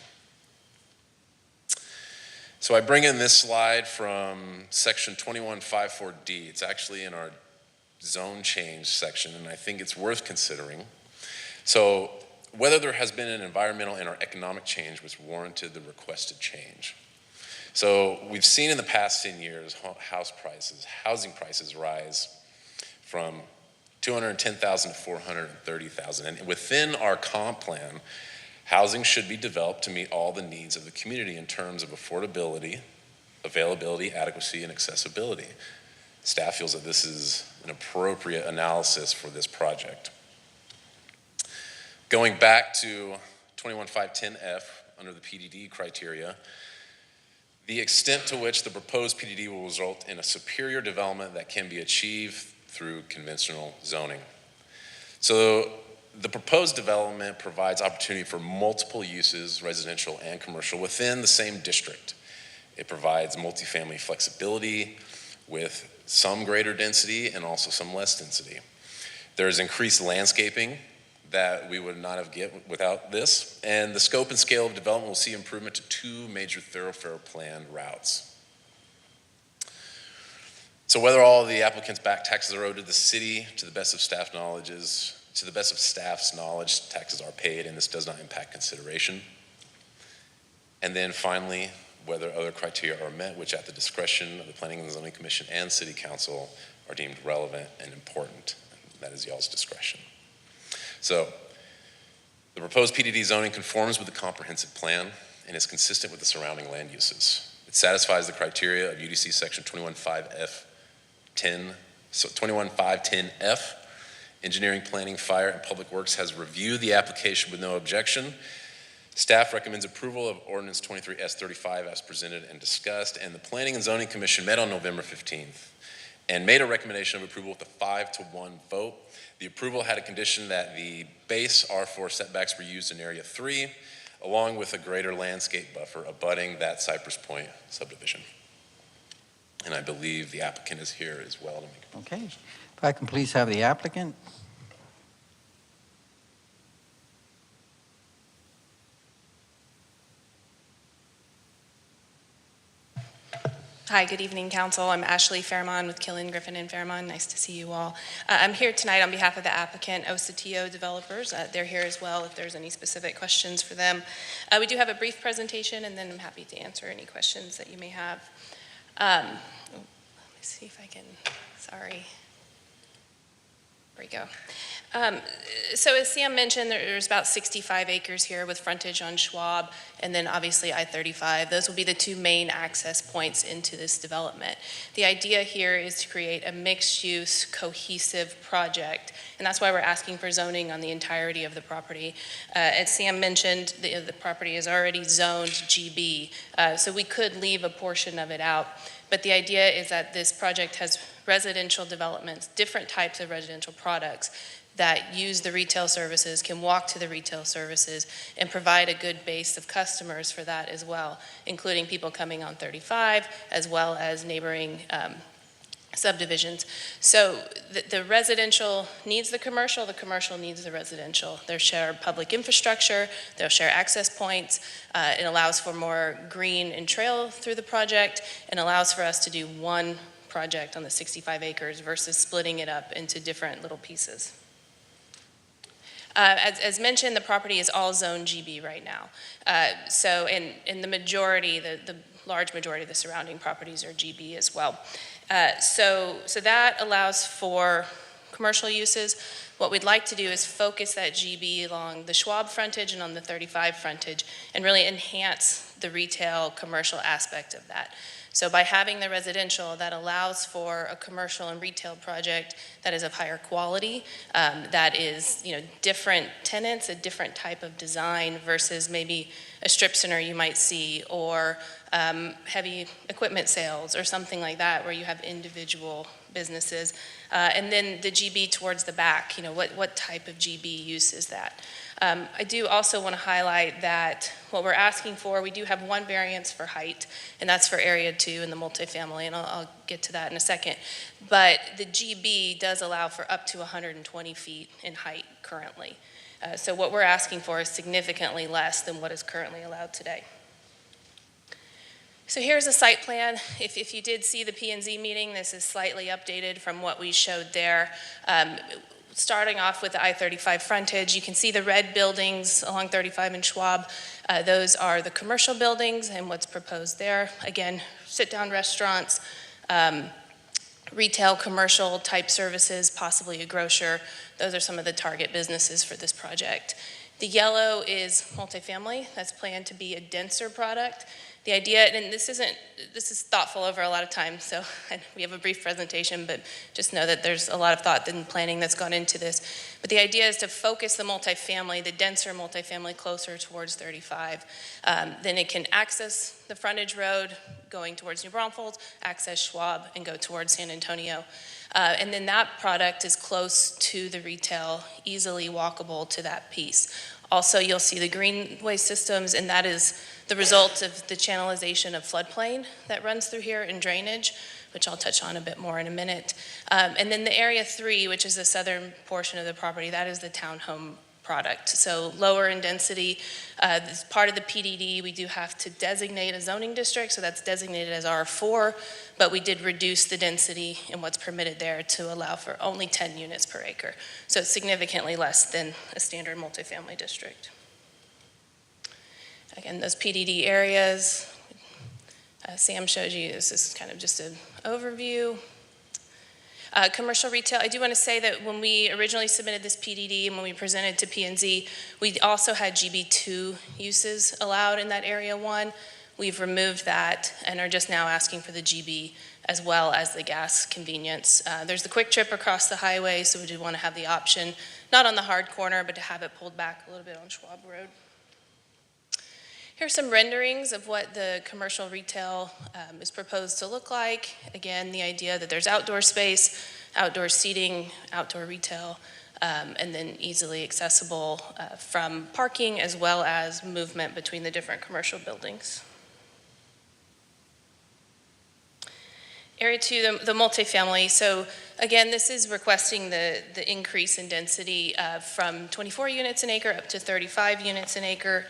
So I bring in this slide from section 2154D. It's actually in our zone change section, and I think it's worth considering. So whether there has been an environmental and or economic change which warranted the requested change. So we've seen in the past 10 years housing prices rise from 210,000 to 430,000. And within our comp plan, housing should be developed to meet all the needs of the community in terms of affordability, availability, adequacy, and accessibility. Staff feels that this is an appropriate analysis for this project. Going back to 21510F under the PDD criteria, the extent to which the proposed PDD will result in a superior development that can be achieved through conventional zoning. So the proposed development provides opportunity for multiple uses, residential and commercial, within the same district. It provides multifamily flexibility with some greater density and also some less density. There is increased landscaping that we would not have get without this, and the scope and scale of development will see improvement to 2 major thoroughfare planned routes. So whether all the applicants' back taxes are owed to the city, to the best of staff's knowledge, taxes are paid, and this does not impact consideration. And then finally, whether other criteria are met, which at the discretion of the Planning and Zoning Commission and City Council are deemed relevant and important. That is y'all's discretion. So the proposed PDD zoning conforms with the comprehensive plan and is consistent with the surrounding land uses. It satisfies the criteria of UDC section 21510F. Engineering, Planning, Fire, and Public Works has reviewed the application with no objection. Staff recommends approval of ordinance 23S35 as presented and discussed, and the Planning and Zoning Commission met on November 15th and made a recommendation of approval with a 5-1 vote. The approval had a condition that the base R4 setbacks were used in Area 3, along with a greater landscape buffer abutting that Cypress Point subdivision. And I believe the applicant is here as well to make. Okay. If I can please have the applicant. Hi, good evening, Council. I'm Ashley Fairmont with Killen, Griffin, and Fairmont. Nice to see you all. I'm here tonight on behalf of the applicant, Osatio Developers. They're here as well if there's any specific questions for them. We do have a brief presentation, and then I'm happy to answer any questions that you may have. Let me see if I can, sorry. There we go. So as Sam mentioned, there's about 65 acres here with frontage on Schwab, and then obviously I-35. Those will be the 2 main access points into this development. The idea here is to create a mixed-use, cohesive project, and that's why we're asking for zoning on the entirety of the property. As Sam mentioned, the property is already zoned GB, so we could leave a portion of it out. But the idea is that this project has residential developments, different types of residential products that use the retail services, can walk to the retail services, and provide a good base of customers for that as well, including people coming on 35, as well as neighboring subdivisions. So the residential needs the commercial needs the residential. They'll share public infrastructure, they'll share access points. It allows for more green and trail through the project, and allows for us to do one project on the 65 acres versus splitting it up into different little pieces. As mentioned, the property is all zone GB right now. So in the majority, the large majority of the surrounding properties are GB as well. So that allows for commercial uses. What we'd like to do is focus that GB along the Schwab frontage and on the 35 frontage and really enhance the retail commercial aspect of that. So by having the residential, that allows for a commercial and retail project that is of higher quality, that is, different tenants, a different type of design versus maybe a strip center you might see, or heavy equipment sales or something like that where you have individual businesses. And then the GB towards the back, what type of GB use is that? I do also want to highlight that what we're asking for, we do have one variance for height, and that's for area 2 in the multifamily, and I'll get to that in a second. But the GB does allow for up to 120 feet in height currently. So what we're asking for is significantly less than what is currently allowed today. So here's a site plan. If you did see the P&Z meeting, this is slightly updated from what we showed there. Starting off with the I-35 frontage, you can see the red buildings along 35 and Schwab. Those are the commercial buildings and what's proposed there. Again, sit-down restaurants, retail, commercial type services, possibly a grocer. Those are some of the target businesses for this project. The yellow is multifamily. That's planned to be a denser product. The idea, and this is thoughtful over a lot of time, so we have a brief presentation, but just know that there's a lot of thought and planning that's gone into this. But the idea is to focus the multifamily, the denser multifamily, closer towards 35. Then it can access the frontage road going towards New Braunfels, access Schwab, and go towards San Antonio. And then that product is close to the retail, easily walkable to that piece. Also, you'll see the greenway systems, and that is the result of the channelization of floodplain that runs through here and drainage, which I'll touch on a bit more in a minute. And then the area 3, which is the southern portion of the property, that is the townhome product. So lower in density. As part of the PDD, we do have to designate a zoning district, so that's designated as R4, but we did reduce the density in what's permitted there to allow for only 10 units per acre. So it's significantly less than a standard multifamily district. Again, those PDD areas, Sam showed you, this is kind of just an overview. Commercial retail, I do want to say that when we originally submitted this PDD and when we presented to P&Z, we also had GB2 uses allowed in that area 1. We've removed that and are just now asking for the GB as well as the gas convenience. There's the quick trip across the highway, so we do want to have the option, not on the hard corner, but to have it pulled back a little bit on Schwab Road. Here's some renderings of what the commercial retail is proposed to look like. Again, the idea that there's outdoor space, outdoor seating, outdoor retail, and then easily accessible from parking as well as movement between the different commercial buildings. Area 2, the multifamily. So again, this is requesting the increase in density from 24 units an acre up to 35 units an acre.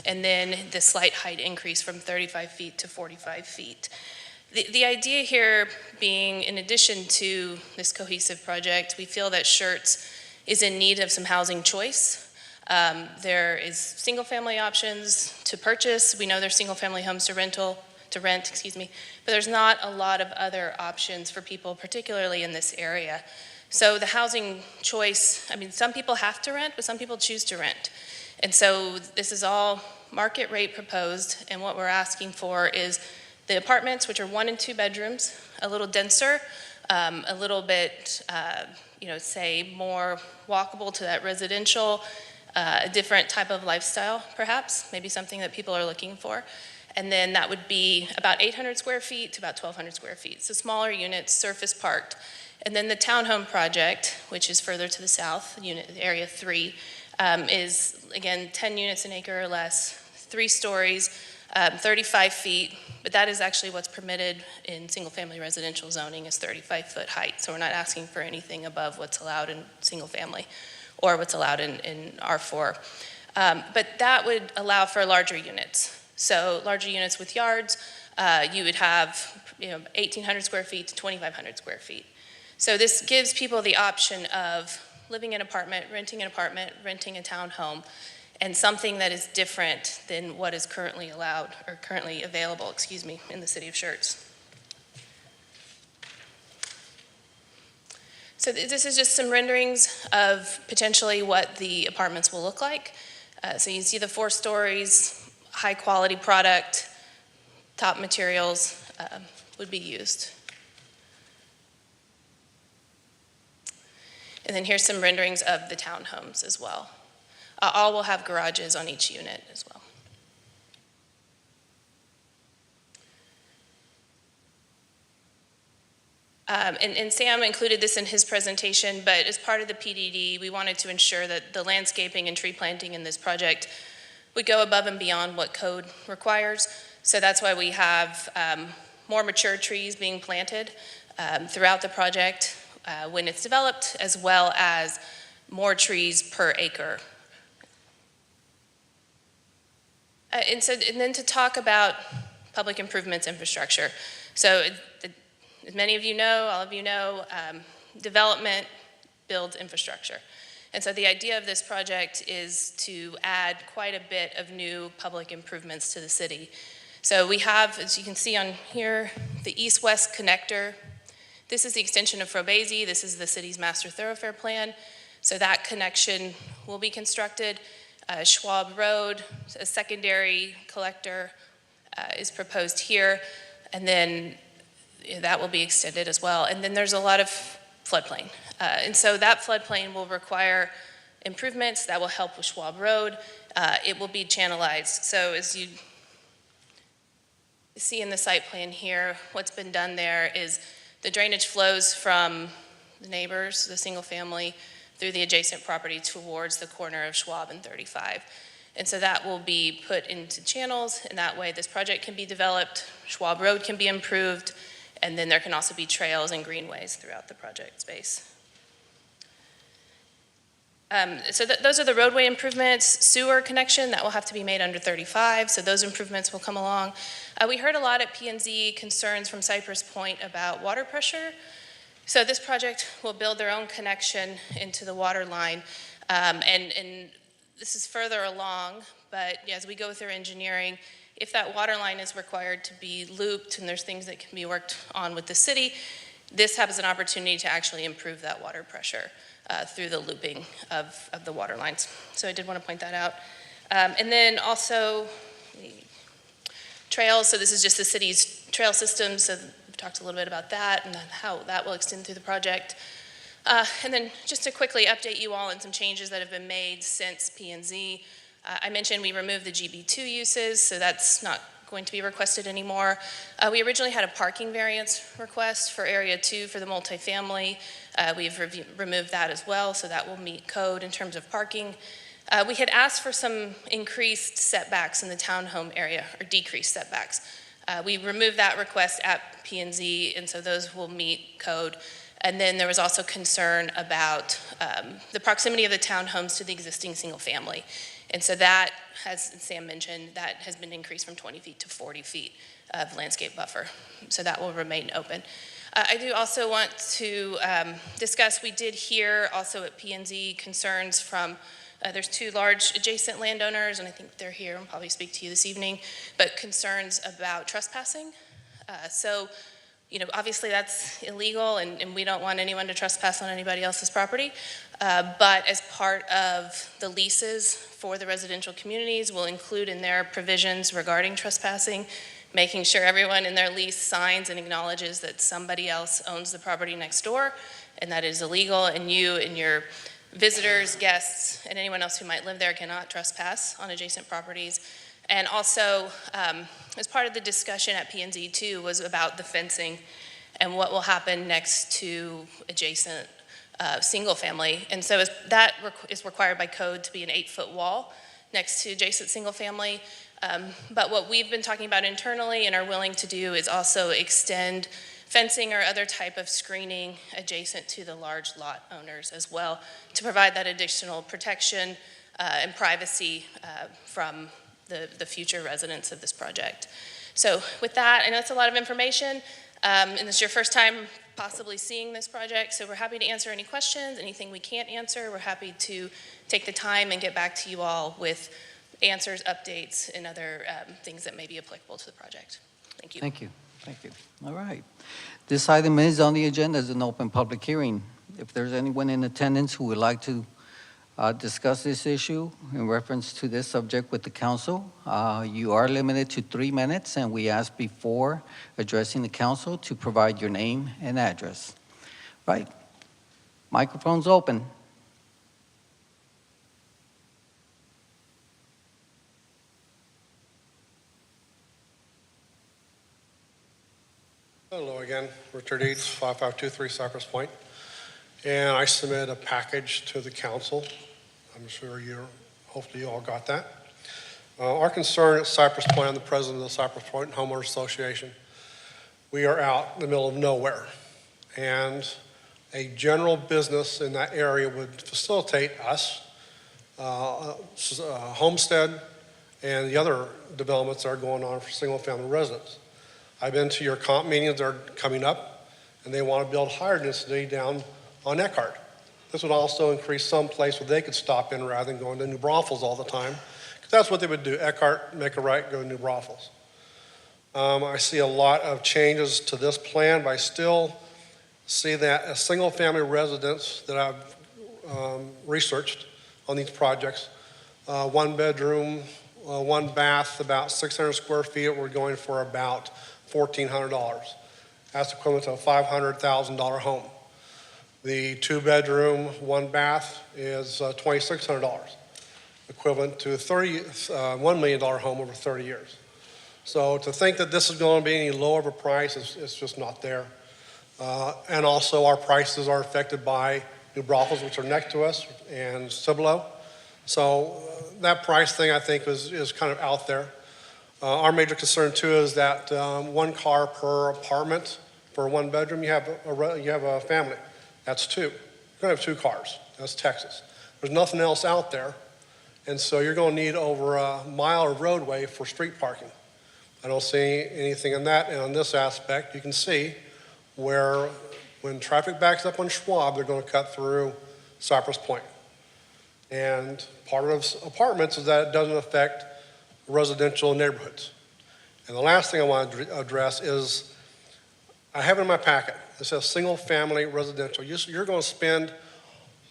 And then the slight height increase from 35 feet to 45 feet. The idea here being, in addition to this cohesive project, we feel that Schertz is in need of some housing choice. There is single-family options to purchase. We know there's single-family homes to rent, but there's not a lot of other options for people, particularly in this area. So the housing choice, I mean, some people have to rent, but some people choose to rent. And so this is all market rate proposed, and what we're asking for is the apartments, which are 1 and 2 bedrooms, a little denser, a little bit, say more walkable to that residential, a different type of lifestyle, perhaps, maybe something that people are looking for. And then that would be about 800 square feet to about 1,200 square feet. So smaller units, surface parked. And then the townhome project, which is further to the south, area 3, is, again, 10 units an acre or less, 3 stories, 35 feet, but that is actually what's permitted in single-family residential zoning is 35-foot height. So we're not asking for anything above what's allowed in single-family or what's allowed in R4. But that would allow for larger units. So larger units with yards, you would have 1,800 square feet to 2,500 square feet. So this gives people the option of living in an apartment, renting a townhome, and something that is different than what is currently allowed, or currently available, in the city of Schertz. So this is just some renderings of potentially what the apartments will look like. So you see the 4 stories, high quality product, top materials would be used. And then here's some renderings of the townhomes as well. All will have garages on each unit as well. And Sam included this in his presentation, but as part of the PDD, we wanted to ensure that the landscaping and tree planting in this project would go above and beyond what code requires. So that's why we have more mature trees being planted throughout the project when it's developed, as well as more trees per acre. And then to talk about public improvements infrastructure. So as many of you know, all of you know, development builds infrastructure. And so the idea of this project is to add quite a bit of new public improvements to the city. So we have, as you can see on here, the east-west connector. This is the extension of Frobesi. This is the city's master thoroughfare plan. So that connection will be constructed. Schwab Road, a secondary collector is proposed here. And then that will be extended as well. And then there's a lot of floodplain. And so that floodplain will require improvements that will help with Schwab Road. It will be channelized. So as you see in the site plan here, what's been done there is the drainage flows from the neighbors, the single family, through the adjacent property towards the corner of Schwab and 35. And so that will be put into channels, and that way this project can be developed, Schwab Road can be improved, and then there can also be trails and greenways throughout the project space. Those are the roadway improvements. Sewer connection, that will have to be made under 35, so those improvements will come along. We heard a lot at P&Z concerns from Cypress Point about water pressure. So this project will build their own connection into the water line, and this is further along, but as we go through engineering, if that water line is required to be looped and there's things that can be worked on with the city, this has an opportunity to actually improve that water pressure through the looping of the water lines. So I did want to point that out. And then also the trails. So this is just the city's trail system. So we've talked a little bit about that and how that will extend through the project. And then just to quickly update you all on some changes that have been made since P&Z. I mentioned we removed the GB2 uses, so that's not going to be requested anymore. We originally had a parking variance request for Area 2 for the multifamily. We've removed that as well, so that will meet code in terms of parking. We had asked for some increased setbacks in the townhome area, or decreased setbacks. We removed that request at P&Z, and so those will meet code. And then there was also concern about the proximity of the townhomes to the existing single family. And so that, as Sam mentioned, that has been increased from 20 feet to 40 feet of landscape buffer. So that will remain open. I do also want to discuss, we did hear also at P&Z concerns from, there's 2 large adjacent landowners, and I think they're here and probably speak to you this evening, but concerns about trespassing. Obviously that's illegal, and we don't want anyone to trespass on anybody else's property. But as part of the leases for the residential communities, we'll include in their provisions regarding trespassing, making sure everyone in their lease signs and acknowledges that somebody else owns the property next door, and that is illegal, and you and your visitors, guests, and anyone else who might live there cannot trespass on adjacent properties. And also, as part of the discussion at P&Z too, was about the fencing and what will happen next to adjacent single family. And so that is required by code to be an 8-foot wall next to adjacent single family. But what we've been talking about internally and are willing to do is also extend fencing or other type of screening adjacent to the large lot owners as well, to provide that additional protection and privacy from the future residents of this project. So with that, I know it's a lot of information, and this is your first time possibly seeing this project. So we're happy to answer any questions, anything we can't answer. We're happy to take the time and get back to you all with answers, updates, and other things that may be applicable to the project. Thank you. Thank you. Thank you. All right. This item is on the agenda as an open public hearing. If there's anyone in attendance who would like to discuss this issue in reference to this subject with the council, you are limited to 3 minutes, and we ask before addressing the council to provide your name and address. Right. Microphone's open. Hello again, Richard Eads, 5523 Cypress Point. And I submitted a package to the council. I'm sure hopefully you all got that. Our concern at Cypress Point, I'm the president of the Cypress Point Homeowners Association. We are out in the middle of nowhere. And a general business in that area would facilitate us, Homestead, and the other developments that are going on for single-family residents. I've been to your comp meetings that are coming up, and they want to build higher density down on Eckhart. This would also increase some place where they could stop in rather than going to New Braunfels all the time, because that's what they would do. Eckhart, make a right, go to New Braunfels. I see a lot of changes to this plan, but I still see that a single-family residence that I've researched on these projects, 1 bedroom, 1 bath, about 600 square feet, we're going for about $1,400. That's equivalent to a $500,000 home. The 2-bedroom, 1 bath is $2,600, equivalent to a $1 million home over 30 years. So to think that this is going to be any lower of a price is just not there. And also our prices are affected by New Braunfels, which are next to us, and Cibolo. So that price thing I think is kind of out there. Our major concern too is that 1 car per apartment for a 1 bedroom, you have a family. That's 2. You're gonna have 2 cars. That's Texas. There's nothing else out there. And so you're gonna need over a mile of roadway for street parking. I don't see anything in that. And on this aspect, you can see where when traffic backs up on Schwab, they're gonna cut through Cypress Point. And part of apartments is that it doesn't affect residential neighborhoods. And the last thing I want to address is, I have it in my packet. It says single-family residential. You're going to spend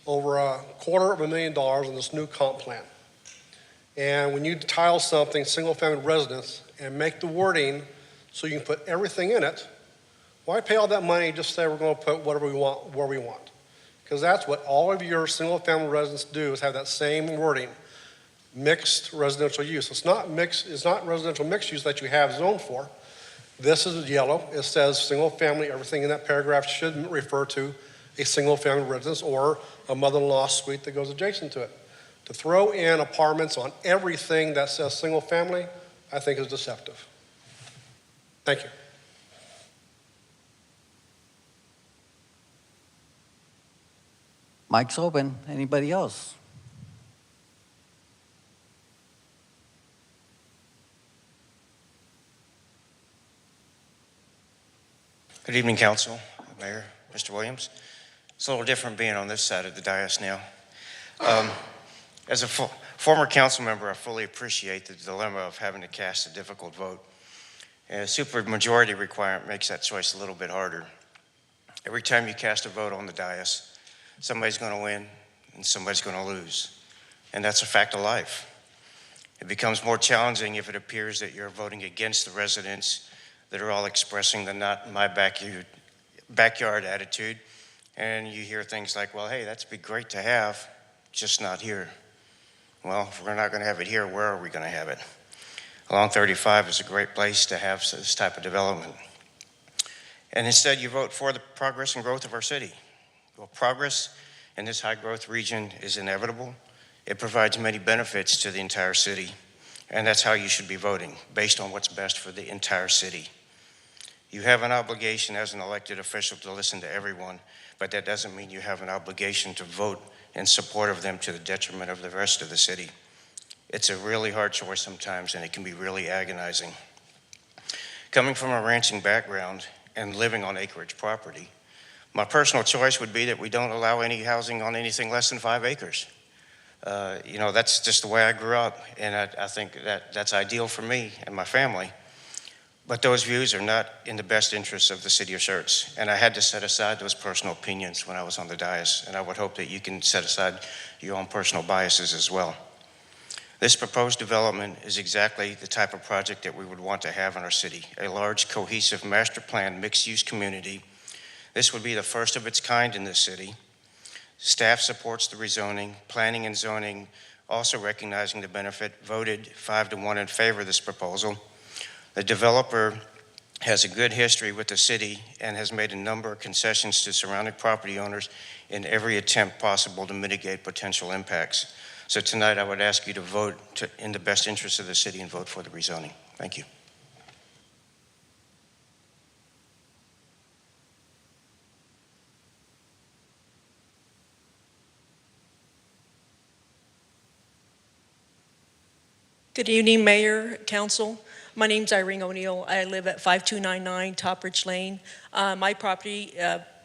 over $250,000 on this new comp plan. And when you tile something, single-family residence, and make the wording so you can put everything in it, why pay all that money and just say we're going to put whatever we want, where we want? Because that's what all of your single-family residents do, is have that same wording, mixed residential use. It's not residential mixed use that you have zoned for. This is yellow. It says single-family. Everything in that paragraph should refer to a single-family residence or a mother-in-law suite that goes adjacent to it. To throw in apartments on everything that says single-family, I think is deceptive. Thank you. Mic's open. Anybody else? Good evening, Council, Mayor, Mr. Williams. It's a little different being on this side of the dais now. As a former council member, I fully appreciate the dilemma of having to cast a difficult vote. And a supermajority requirement makes that choice a little bit harder. Every time you cast a vote on the dais, somebody's going to win and somebody's going to lose. And that's a fact of life. It becomes more challenging if it appears that you're voting against the residents that are all expressing the not in my backyard attitude. And you hear things like, well, hey, that'd be great to have, just not here. Well, if we're not going to have it here, where are we going to have it? Along 35 is a great place to have this type of development. And instead, you vote for the progress and growth of our city. Well, progress in this high-growth region is inevitable. It provides many benefits to the entire city. And that's how you should be voting, based on what's best for the entire city. You have an obligation as an elected official to listen to everyone, but that doesn't mean you have an obligation to vote in support of them to the detriment of the rest of the city. It's a really hard choice sometimes, and it can be really agonizing. Coming from a ranching background and living on acreage property, My personal choice would be that we don't allow any housing on anything less than 5 acres. That's just the way I grew up, and I think that's ideal for me and my family. But those views are not in the best interests of the city of Schertz, and I had to set aside those personal opinions when I was on the dais, and I would hope that you can set aside your own personal biases as well. This proposed development is exactly the type of project that we would want to have in our city, a large, cohesive, master plan, mixed-use community. This would be the first of its kind in this city. Staff supports the rezoning, planning and zoning, also recognizing the benefit, voted 5-1 in favor of this proposal. The developer has a good history with the city and has made a number of concessions to surrounding property owners in every attempt possible to mitigate potential impacts. So tonight I would ask you to vote in the best interest of the city and vote for the rezoning. Thank you. Good evening, Mayor, Council. My name's Irene O'Neill. I live at 5299 Top Ridge Lane. My property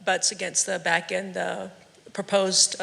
butts against the back end proposed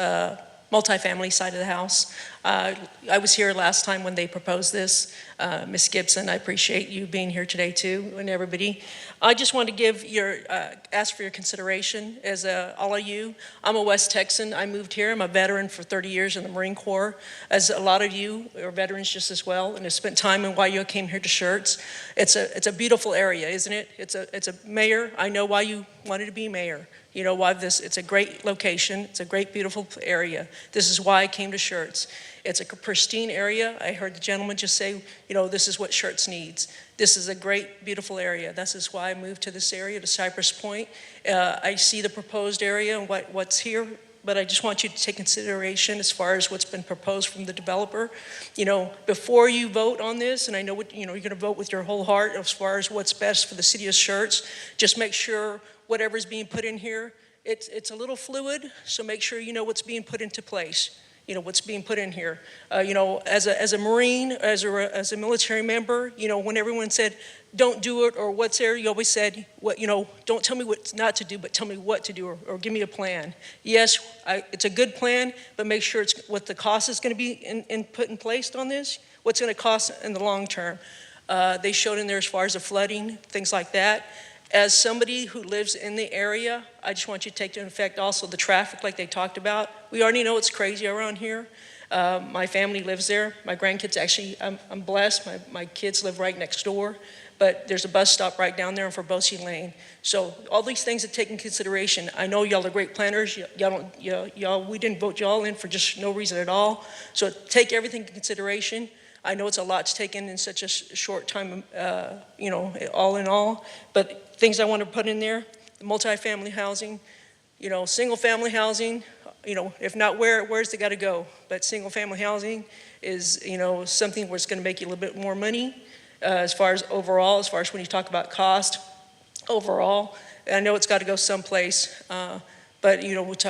multifamily side of the house. I was here last time when they proposed this. Ms. Gibson, I appreciate you being here today too, and everybody. I just want to ask for your consideration as all of you. I'm a West Texan. I moved here. I'm a veteran for 30 years in the Marine Corps, as a lot of you are veterans just as well, and have spent time in why you came here to Schertz. It's a beautiful area, isn't it? It's a mayor. I know why you wanted to be mayor. You know why it's a great location. It's a great, beautiful area. This is why I came to Schertz. It's a pristine area. I heard the gentleman just say, this is what Schertz needs. This is a great, beautiful area. This is why I moved to this area, to Cypress Point. I see the proposed area and what's here, but I just want you to take consideration as far as what's been proposed from the developer. Before you vote on this, and I know you're going to vote with your whole heart as far as what's best for the city of Schertz, just make sure whatever's being put in here, it's a little fluid, so make sure you know what's being put into place. What's being put in here. As a Marine, as a military member, when everyone said, don't do it, or what's there, you always said, don't tell me what not to do, but tell me what to do, or give me a plan. Yes, it's a good plan, but make sure it's what the cost is going to be put in place on this, what's going to cost in the long term. They showed in there as far as the flooding, things like that. As somebody who lives in the area, I just want you to take into effect also the traffic like they talked about. We already know it's crazy around here. My family lives there. My grandkids actually, I'm blessed. My kids live right next door, but there's a bus stop right down there on Forbosey Lane. So all these things to take in consideration. I know y'all are great planners. We didn't vote y'all in for just no reason at all. So take everything into consideration. I know it's a lot to take in such a short time, all in all, but things I want to put in there, the multifamily housing, single family housing, if not where's it got to go? But single family housing is, something where it's going to make you a little bit more money as far as overall, as far as when you talk about cost overall. I know it's got to go someplace, but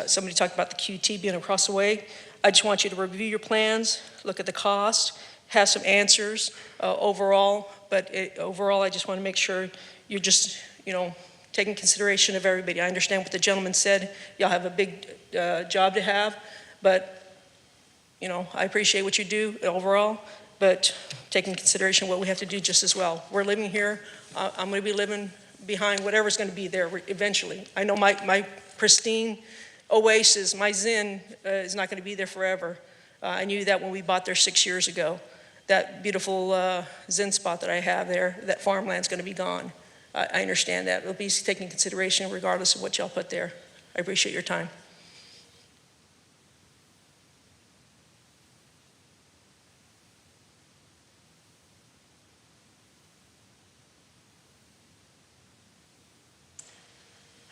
somebody talked about the QT being across the way. I just want you to review your plans, look at the cost, have some answers overall, but overall I just want to make sure you're just, taking consideration of everybody. I understand what the gentleman said. Y'all have a big job to have, but, I appreciate what you do overall, but taking consideration what we have to do just as well. We're living here. I'm going to be living behind whatever's going to be there eventually. I know my pristine oasis, my zen is not going to be there forever. I knew that when we bought there 6 years ago. That beautiful zen spot that I have there, that farmland's going to be gone. I understand that. It'll be taken into consideration regardless of what y'all put there. I appreciate your time.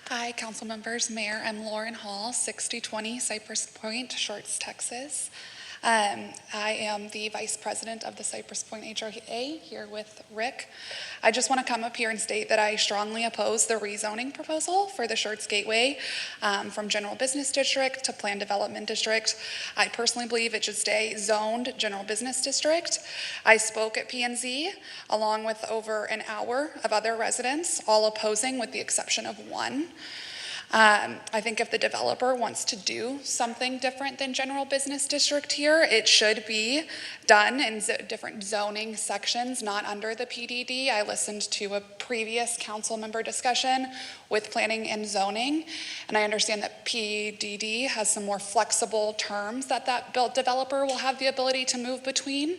Hi, council members, mayor. I'm Lauren Hall, 6020 Cypress Point, Schertz, Texas. I am the vice president of the Cypress Point HOA here with Rick. I just want to come up here and state that I strongly oppose the rezoning proposal for the Schertz Gateway from general business district to planned development district. I personally believe it should stay zoned general business district. I spoke at P&Z along with over an hour of other residents, all opposing with the exception of one. I think if the developer wants to do something different than general business district here, it should be done in different zoning sections, not under the PDD. I listened to a previous council member discussion with planning and zoning, and I understand that PDD has some more flexible terms that built developer will have the ability to move between.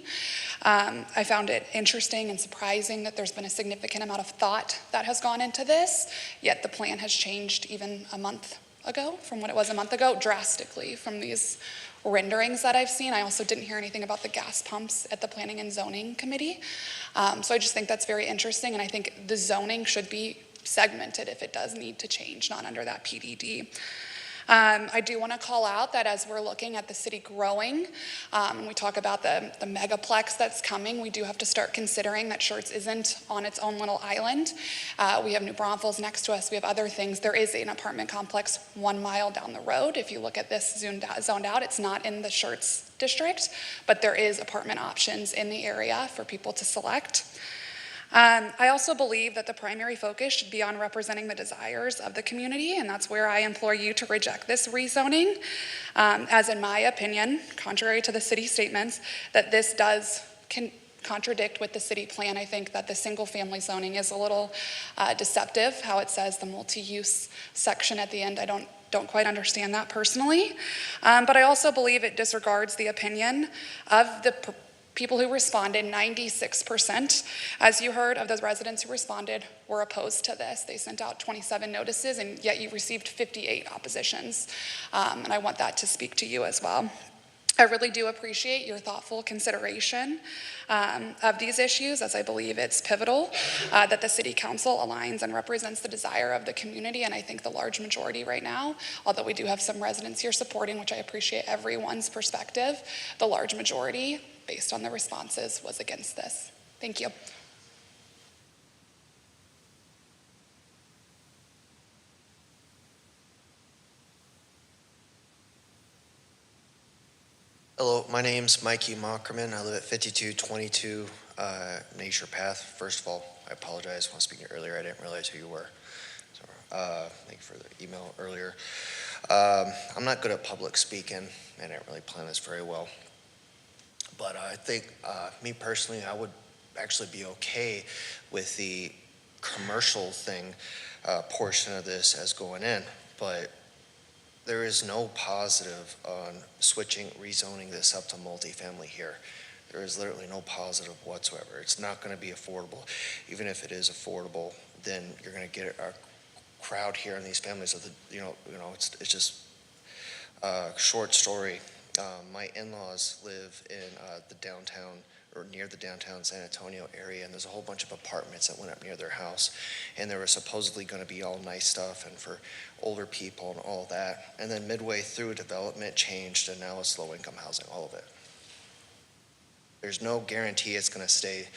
I found it interesting and surprising that there's been a significant amount of thought that has gone into this, yet the plan has changed even a month ago from what it was a month ago, drastically from these renderings that I've seen. I also didn't hear anything about the gas pumps at the Planning and Zoning Committee. So I just think that's very interesting, and I think the zoning should be segmented if it does need to change, not under that PDD. I do want to call out that as we're looking at the city growing, and we talk about the megaplex that's coming, we do have to start considering that Schertz isn't on its own little island. We have New Braunfels next to us. We have other things. There is an apartment complex 1 mile down the road. If you look at this zoned out, it's not in the Schertz district, but there is apartment options in the area for people to select. I also believe that the primary focus should be on representing the desires of the community, and that's where I implore you to reject this rezoning, as in my opinion, contrary to the city statements, that this does contradict with the city plan. I think that the single family zoning is a little deceptive, how it says the multi-use section at the end. I don't quite understand that personally, but I also believe it disregards the opinion of the people who responded. 96%, as you heard, of those residents who responded were opposed to this. They sent out 27 notices, and yet you received 58 oppositions. And I want that to speak to you as well. I really do appreciate your thoughtful consideration of these issues, as I believe it's pivotal that the city council aligns and represents the desire of the community, and I think the large majority right now, although we do have some residents here supporting, which I appreciate everyone's perspective, the large majority, based on the responses, was against this. Thank you. Hello, my name's Mikey Mockerman. I live at 5222 Nature Path. First of all, I apologize when speaking earlier. I didn't realize who you were. So, thank you for the email earlier. I'm not good at public speaking. I didn't really plan this very well. But I think, me personally, I would actually be okay with the commercial thing portion of this as going in. But there is no positive on rezoning this up to multifamily here. There is literally no positive whatsoever. It's not going to be affordable. Even if it is affordable, then you're going to get a crowd here in these families. It's just a short story. My in-laws live in the downtown or near the downtown San Antonio area, and there's a whole bunch of apartments that went up near their house, and there was supposedly going to be all nice stuff and for older people and all that, and then midway through, development changed, and now it's low-income housing, all of it. There's no guarantee it's going to stay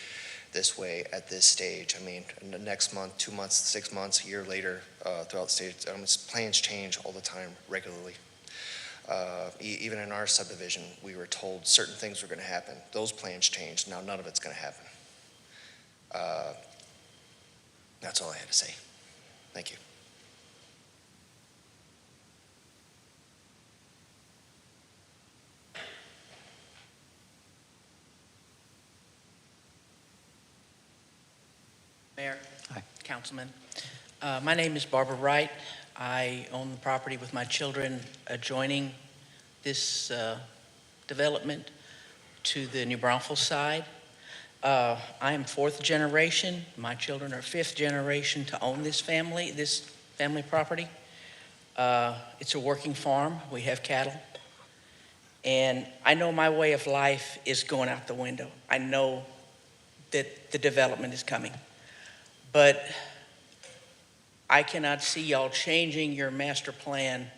this way at this stage. I mean, in the next month, 2 months, 6 months, a year later, throughout the state, plans change all the time, regularly. Even in our subdivision, we were told certain things were going to happen. Those plans changed. Now none of it's going to happen. That's all I had to say. Thank you. Mayor, Hi. Councilman. My name is Barbara Wright. I own the property with my children adjoining this development to the New Braunfels side. I am fourth generation. My children are fifth generation to own this family property. It's a working farm. We have cattle. And I know my way of life is going out the window. I know that the development is coming. But I cannot see y'all changing your master plan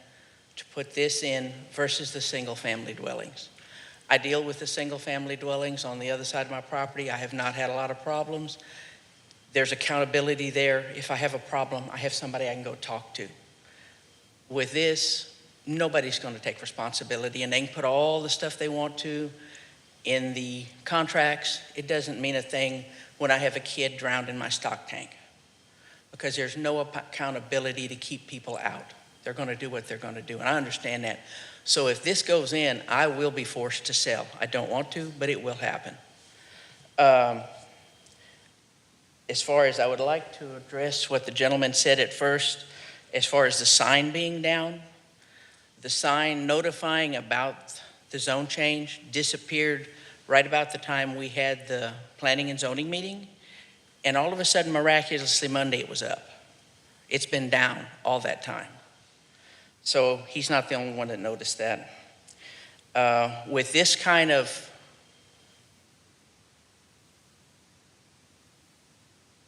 to put this in versus the single-family dwellings. I deal with the single-family dwellings on the other side of my property. I have not had a lot of problems. There's accountability there. If I have a problem, I have somebody I can go talk to. With this, nobody's going to take responsibility, and they can put all the stuff they want to in the contracts. It doesn't mean a thing when I have a kid drowned in my stock tank, because there's no accountability to keep people out. They're going to do what they're going to do, and I understand that. So if this goes in, I will be forced to sell. I don't want to, but it will happen. As far as I would like to address what the gentleman said at first, as far as the sign being down, the sign notifying about the zone change disappeared right about the time we had the planning and zoning meeting, and all of a sudden, miraculously, Monday it was up. It's been down all that time. So he's not the only one that noticed that. With this kind of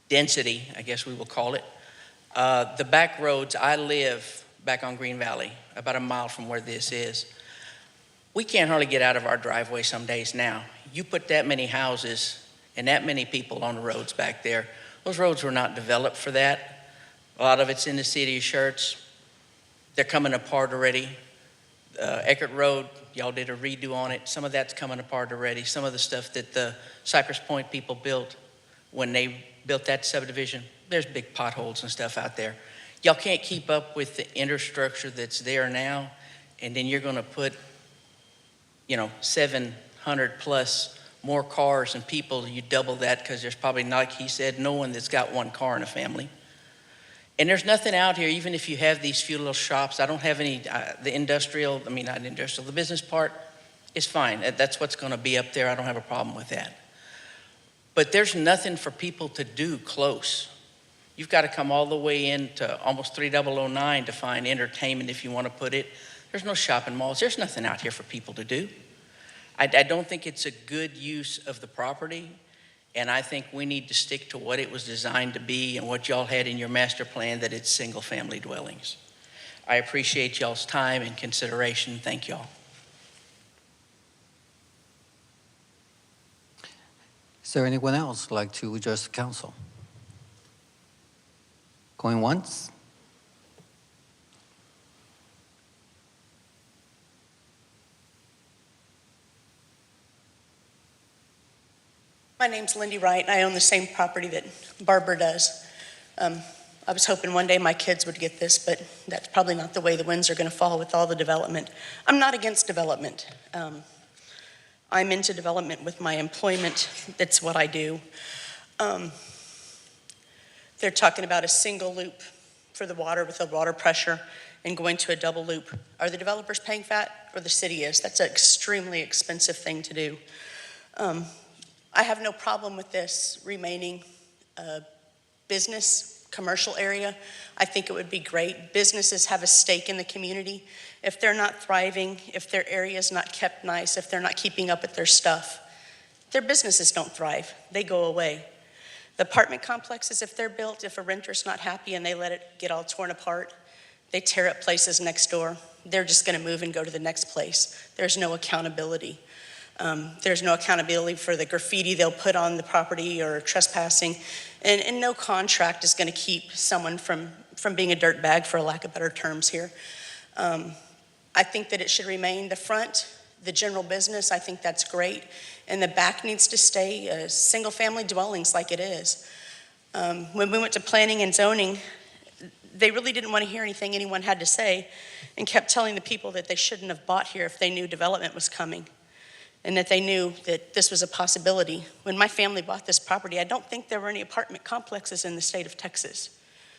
density, I guess we will call it, the back roads, I live back on Green Valley, about a mile from where this is. We can't hardly get out of our driveway some days now. You put that many houses and that many people on the roads back there, those roads were not developed for that. A lot of it's in the city of Schertz. They're coming apart already. Eckert Road, y'all did a redo on it. Some of that's coming apart already. Some of the stuff that the Cypress Point people built when they built that subdivision, there's big potholes and stuff out there. Y'all can't keep up with the infrastructure that's there now, and then you're going to put, 700 plus more cars and people. You double that because there's probably, like he said, no one that's got one car in a family. And there's nothing out here, even if you have these few little shops. I don't have any, the business part is fine. That's what's going to be up there. I don't have a problem with that. But there's nothing for people to do close. You've got to come all the way into almost 3009 to find entertainment if you want to put it. There's no shopping malls. There's nothing out here for people to do. I don't think it's a good use of the property, and I think we need to stick to what it was designed to be and what y'all had in your master plan, that it's single-family dwellings. I appreciate y'all's time and consideration. Thank y'all. Is there anyone else who'd like to address the council? Going once? My name's Lindy Wright, and I own the same property that Barbara does. I was hoping one day my kids would get this, but that's probably not the way the winds are going to fall with all the development. I'm not against development. I'm into development with my employment. That's what I do. They're talking about a single loop for the water with the water pressure and going to a double loop. Are the developers paying for that, or the city is? That's an extremely expensive thing to do. I have no problem with this remaining a business, commercial area. I think it would be great. Businesses have a stake in the community. If they're not thriving, if their area is not kept nice, if they're not keeping up with their stuff, their businesses don't thrive. They go away. The apartment complexes, if they're built, if a renter's not happy and they let it get all torn apart, they tear up places next door. They're just going to move and go to the next place. There's no accountability. There's no accountability for the graffiti they'll put on the property or trespassing, and no contract is going to keep someone from being a dirt bag, for a lack of better terms here. I think that it should remain the front, the general business. I think that's great, and the back needs to stay single-family dwellings like it is. When we went to planning and zoning, they really didn't want to hear anything anyone had to say, and kept telling the people that they shouldn't have bought here if they knew development was coming, and that they knew that this was a possibility. When my family bought this property, I don't think there were any apartment complexes in the state of Texas.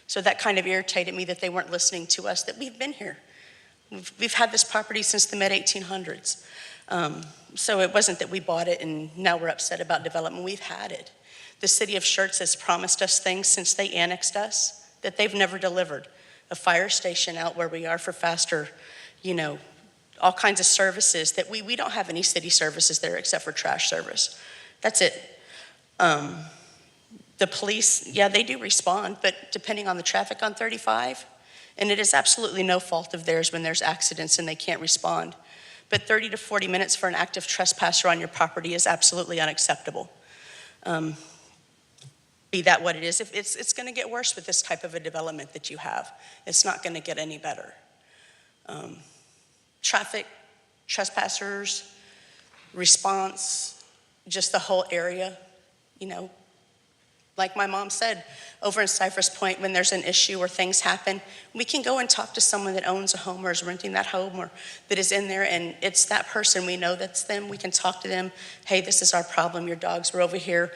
So that kind of irritated me that they weren't listening to us, that we've been here. We've had this property since the mid-1800s. So it wasn't that we bought it and now we're upset about development. We've had it. The city of Schertz has promised us things since they annexed us that they've never delivered. A fire station out where we are for faster, all kinds of services that we don't have any city services there except for trash service. That's it. The police, yeah, they do respond, but depending on the traffic on 35, and it is absolutely no fault of theirs when there's accidents and they can't respond. But 30 to 40 minutes for an active trespasser on your property is absolutely unacceptable. Be that what it is, if it's going to get worse with this type of a development that you have. It's not going to get any better. Traffic, trespassers, response, just the whole area, Like my mom said, over in Cypress Point, when there's an issue or things happen, we can go and talk to someone that owns a home or is renting that home or that is in there, and it's that person. We know that's them. We can talk to them. Hey, this is our problem. Your dogs were over here,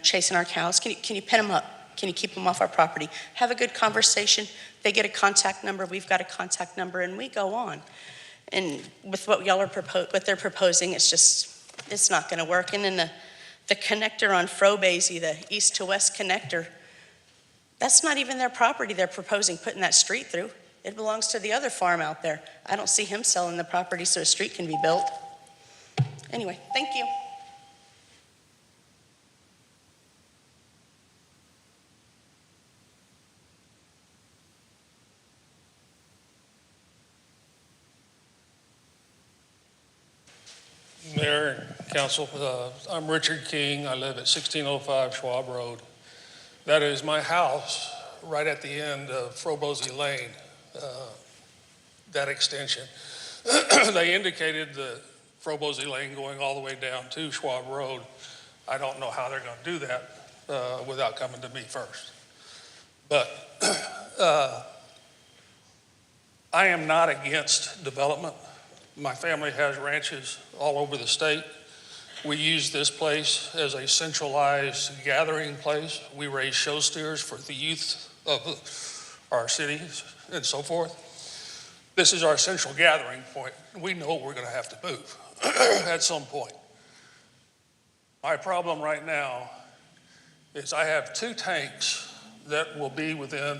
chasing our cows. Can you pin them up? Can you keep them off our property? Have a good conversation. They get a contact number. We've got a contact number, and we go on. And with what y'all are what they're proposing, it's not going to work. And then the connector on Frobazy, the east to west connector, that's not even their property they're proposing putting that street through. It belongs to the other farm out there. I don't see him selling the property so a street can be built. Anyway, thank you. Mayor, Council, I'm Richard King. I live at 1605 Schwab Road. That is my house right at the end of Frobozy Lane, that extension. They indicated the Frobozy Lane going all the way down to Schwab Road. I don't know how they're going to do that without coming to me first. But I am not against development. My family has ranches all over the state. We use this place as a centralized gathering place. We raise show steers for the youth of our cities and so forth. This is our central gathering point. We know we're going to have to move at some point. My problem right now is I have 2 tanks that will be within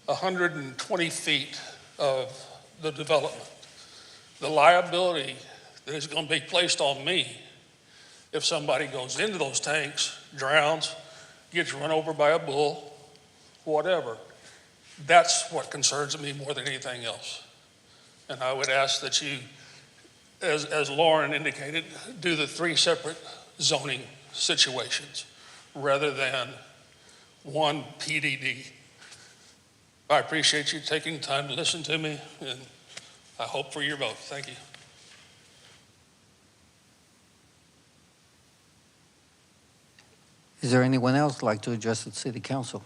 120 feet of the development. The liability that is going to be placed on me if somebody goes into those tanks, drowns, gets run over by a bull, whatever, that's what concerns me more than anything else. And I would ask that you, as Lauren indicated, do the 3 separate zoning situations rather than one PDD. I appreciate you taking time to listen to me, and I hope for your vote. Thank you. Is there anyone else like to address the City Council?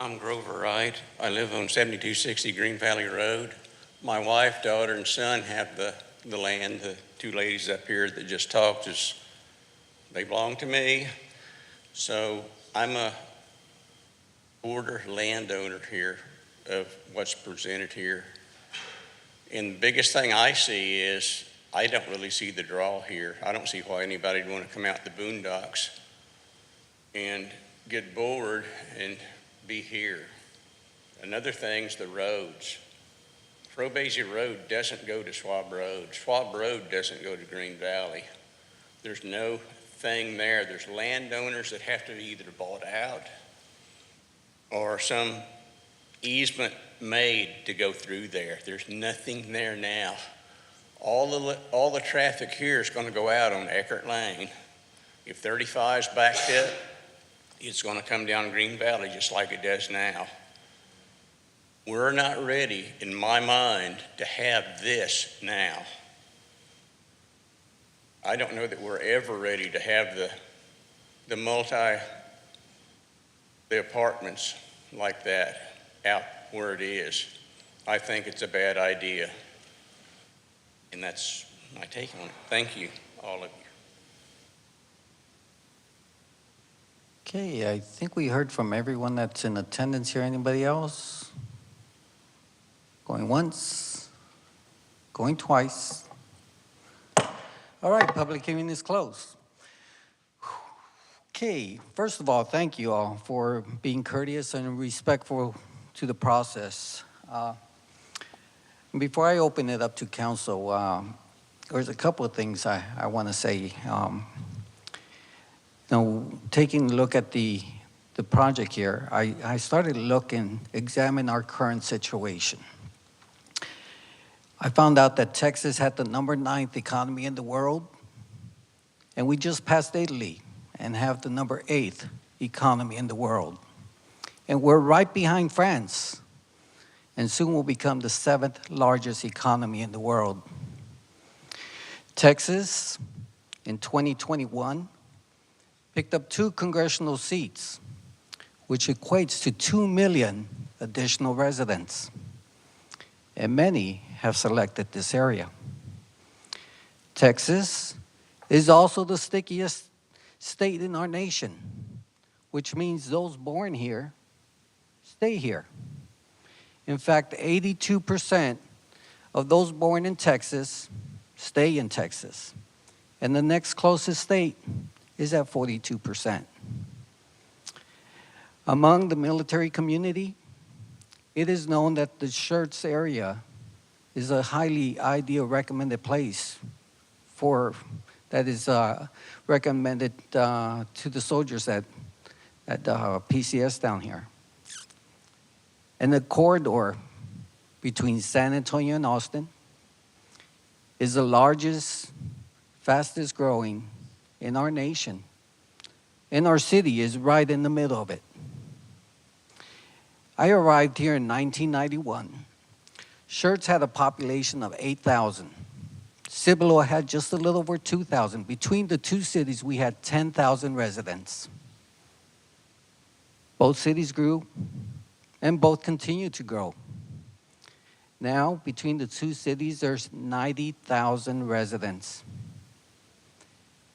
I'm Grover Wright. I live on 7260 Green Valley Road. My wife, daughter, and son have the land. The 2 ladies up here that just talked, they belong to me. So I'm a border landowner here of what's presented here. And the biggest thing I see is I don't really see the draw here. I don't see why anybody would want to come out the boondocks and get bored and be here. Another thing's the roads. Frobazy Road doesn't go to Schwab Road. Schwab Road doesn't go to Green Valley. There's no thing there. There's landowners that have to be either bought out or some easement made to go through there. There's nothing there now. All the traffic here is going to go out on Eckert Lane. If 35 is backed up, it's going to come down Green Valley just like it does now. We're not ready, in my mind, to have this now. I don't know that we're ever ready to have the apartments like that out where it is. I think it's a bad idea. And that's my take on it. Thank you, all of you. Okay, I think we heard from everyone that's in attendance here. Anybody else? Going once, going twice. All right, public hearing is closed. Okay, first of all, thank you all for being courteous and respectful to the process. Before I open it up to council, there's a couple of things I want to say. Taking a look at the project here, I started to look and examine our current situation. I found out that Texas had the number 9th economy in the world, and we just passed Italy and have the number 8th economy in the world. And we're right behind France. and soon will become the 7th largest economy in the world. Texas, in 2021, picked up 2 congressional seats, which equates to 2 million additional residents, and many have selected this area. Texas is also the stickiest state in our nation, which means those born here stay here. In fact, 82% of those born in Texas stay in Texas, and the next closest state is at 42%. Among the military community, it is known that the Schertz area is a highly ideal recommended place that is recommended to the soldiers at PCS down here. And the corridor between San Antonio and Austin is the largest, fastest growing in our nation. And our city is right in the middle of it. I arrived here in 1991. Schertz had a population of 8,000. Cibolo had just a little over 2,000. Between the two cities, we had 10,000 residents. Both cities grew, and both continue to grow. Now, between the two cities, there's 90,000 residents.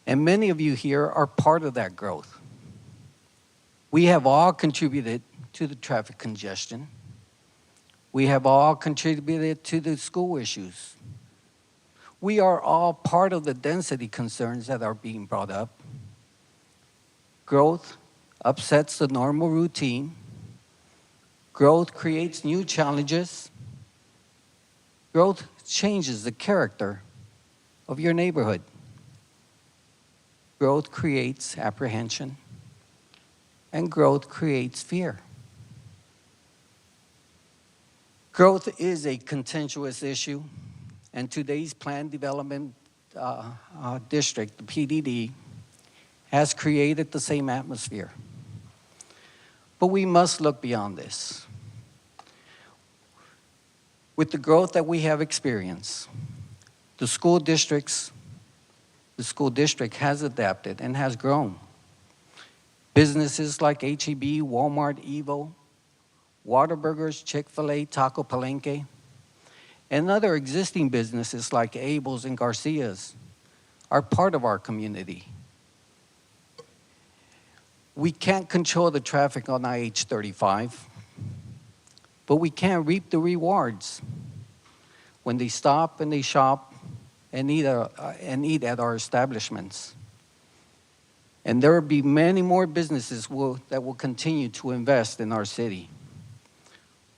And many of you here are part of that growth. We have all contributed to the traffic congestion. We have all contributed to the school issues. We are all part of the density concerns that are being brought up. Growth upsets the normal routine. Growth creates new challenges. Growth changes the character of your neighborhood. Growth creates apprehension, and growth creates fear. Growth is a contentious issue, and today's Planned Development District, the PDD, has created the same atmosphere. But we must look beyond this. With the growth that we have experienced, the school district has adapted and has grown. Businesses like H-E-B, Walmart, Evo, Whataburgers, Chick-fil-A, Taco Palenque, and other existing businesses like Abel's and Garcia's are part of our community. We can't control the traffic on IH-35, but we can reap the rewards when they stop and they shop and eat at our establishments. And there will be many more businesses that will continue to invest in our city.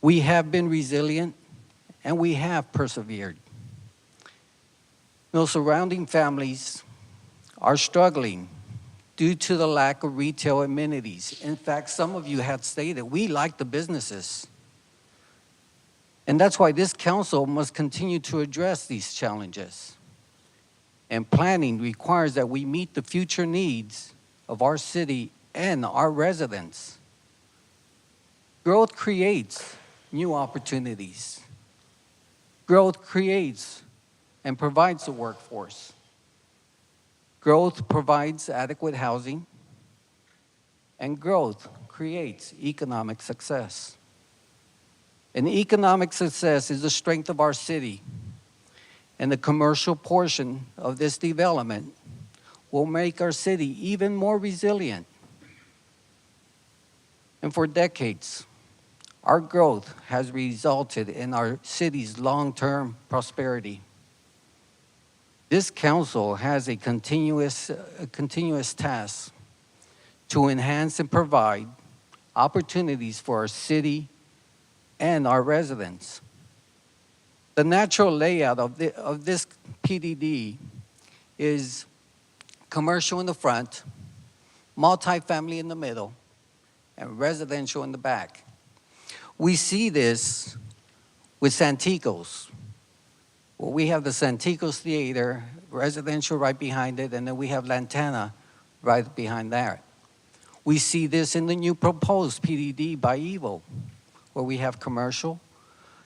We have been resilient and we have persevered. Those surrounding families are struggling due to the lack of retail amenities. In fact, some of you had stated, we like the businesses. And that's why this council must continue to address these challenges. And planning requires that we meet the future needs of our city and our residents. Growth creates new opportunities. Growth creates and provides a workforce. Growth provides adequate housing, and growth creates economic success. And economic success is the strength of our city, and the commercial portion of this development will make our city even more resilient. And for decades, our growth has resulted in our city's long-term prosperity. This council has a continuous task to enhance and provide opportunities for our city and our residents. The natural layout of this PDD is commercial in the front, multifamily in the middle, and residential in the back. We see this with Santikos. Well, we have the Santikos Theater, residential right behind it, and then we have Lantana right behind that. We see this in the new proposed PDD by Evo, where we have commercial,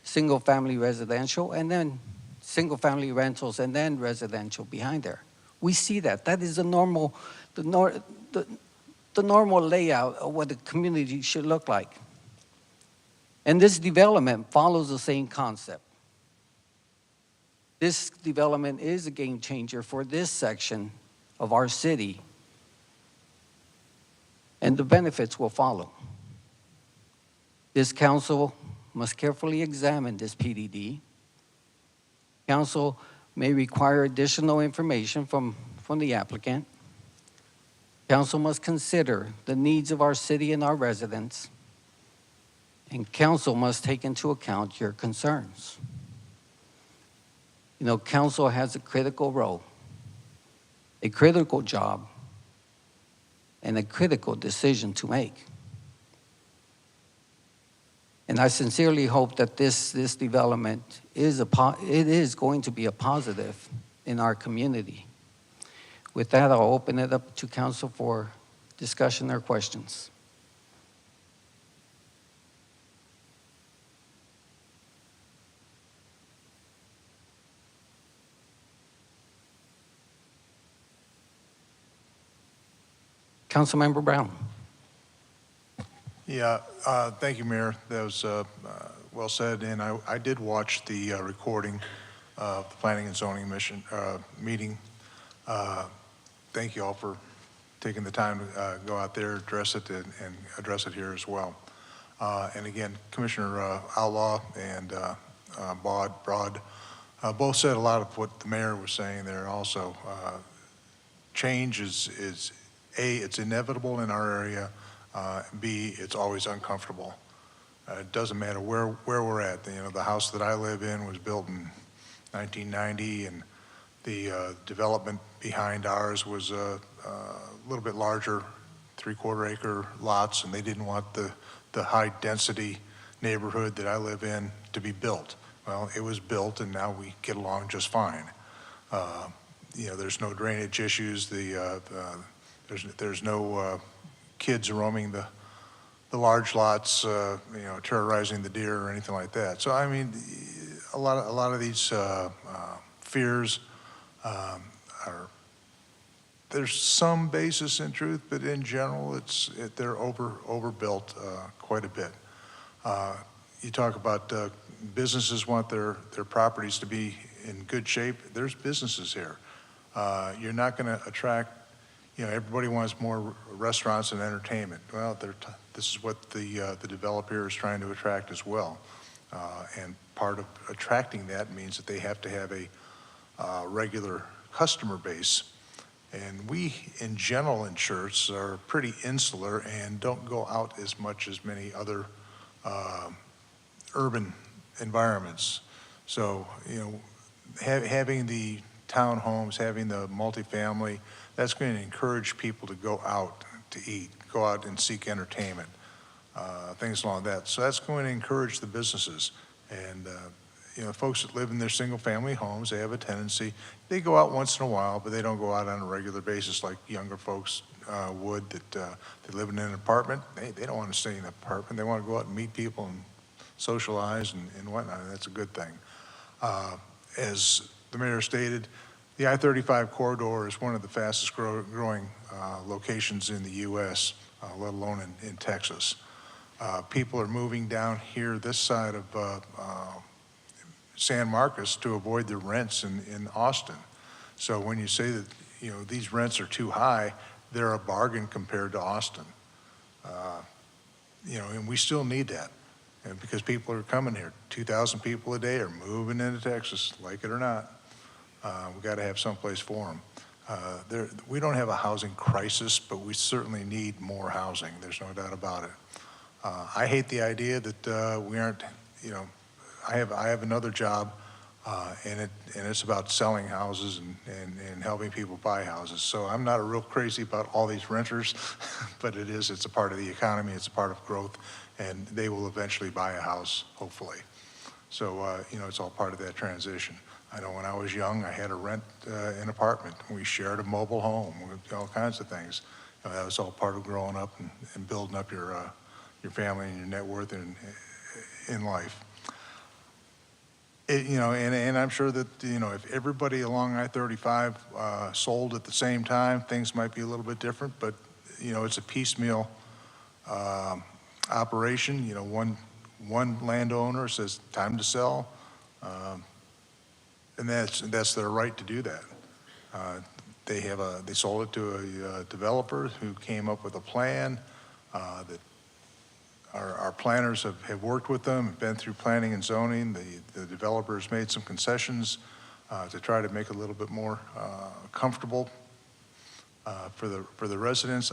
single-family residential, and then single-family rentals, and then residential behind there. We see that. That is the normal layout of what the community should look like. And this development follows the same concept. This development is a game changer for this section of our city, and the benefits will follow. This council must carefully examine this PDD. Council may require additional information from the applicant. Council must consider the needs of our city and our residents, and council must take into account your concerns. You know, council has a critical role, a critical job, and a critical decision to make. And I sincerely hope that this development is going to be a positive in our community. With that, I'll open it up to council for discussion or questions. Councilmember Brown. Yeah, thank you, Mayor. That was well said, and I did watch the recording of the Planning and Zoning meeting. Thank you all for taking the time to go out there, address it, and address it here as well. And again, Commissioner Outlaw and Broad both said a lot of what the mayor was saying there also. Change is A, it's inevitable in our area. B, it's always uncomfortable. It doesn't matter where we're at. You know, the house that I live in was built in 1990, and the development behind ours was a little bit larger, 3/4 acre lots, and they didn't want the high density neighborhood that I live in to be built. Well, it was built, and now we get along just fine. You know, there's no drainage issues. There's no kids roaming the large lots, you know, terrorizing the deer or anything like that. So I mean, a lot of these fears there's some basis in truth, but in general, they're overbuilt quite a bit. You talk about businesses want their properties to be in good shape. There's businesses here. You're not going to attract. You know, everybody wants more restaurants and entertainment. Well, this is what the developer is trying to attract as well. And part of attracting that means that they have to have a regular customer base. And we, in general, in Schertz, are pretty insular and don't go out as much as many other urban environments. So, you know, having the townhomes, having the multifamily, that's going to encourage people to go out to eat, go out and seek entertainment, things along that. So that's going to encourage the businesses. And, you know, folks that live in their single-family homes, they have a tendency, they go out once in a while, but they don't go out on a regular basis like younger folks would that they live in an apartment. They don't want to stay in an apartment. They want to go out and meet people and socialize and whatnot, and that's a good thing. As the mayor stated, the I-35 corridor is one of the fastest growing locations in the U.S., let alone in Texas. People are moving down here this side of San Marcos to avoid the rents in Austin. So when you say that, you know, these rents are too high, they're a bargain compared to Austin. You know, and we still need that. And because people are coming here, 2,000 people a day are moving into Texas, like it or not. We got to have someplace for them. We don't have a housing crisis, but we certainly need more housing. There's no doubt about it. I hate the idea that we aren't, you know, I have another job, and it's about selling houses and helping people buy houses. So I'm not real crazy about all these renters, but it's a part of the economy, it's a part of growth, and they will eventually buy a house, hopefully. So, you know, it's all part of that transition. I know when I was young, I had to rent an apartment. We shared a mobile home, all kinds of things. That was all part of growing up and building up your family and your net worth in life. And I'm sure that, if everybody along I-35 sold at the same time, things might be a little bit different, but, it's a piecemeal operation. One landowner says, time to sell, and that's their right to do that. They sold it to a developer who came up with a plan that our planners have worked with them, have been through planning and zoning. The developers made some concessions to try to make it a little bit more comfortable for the residents.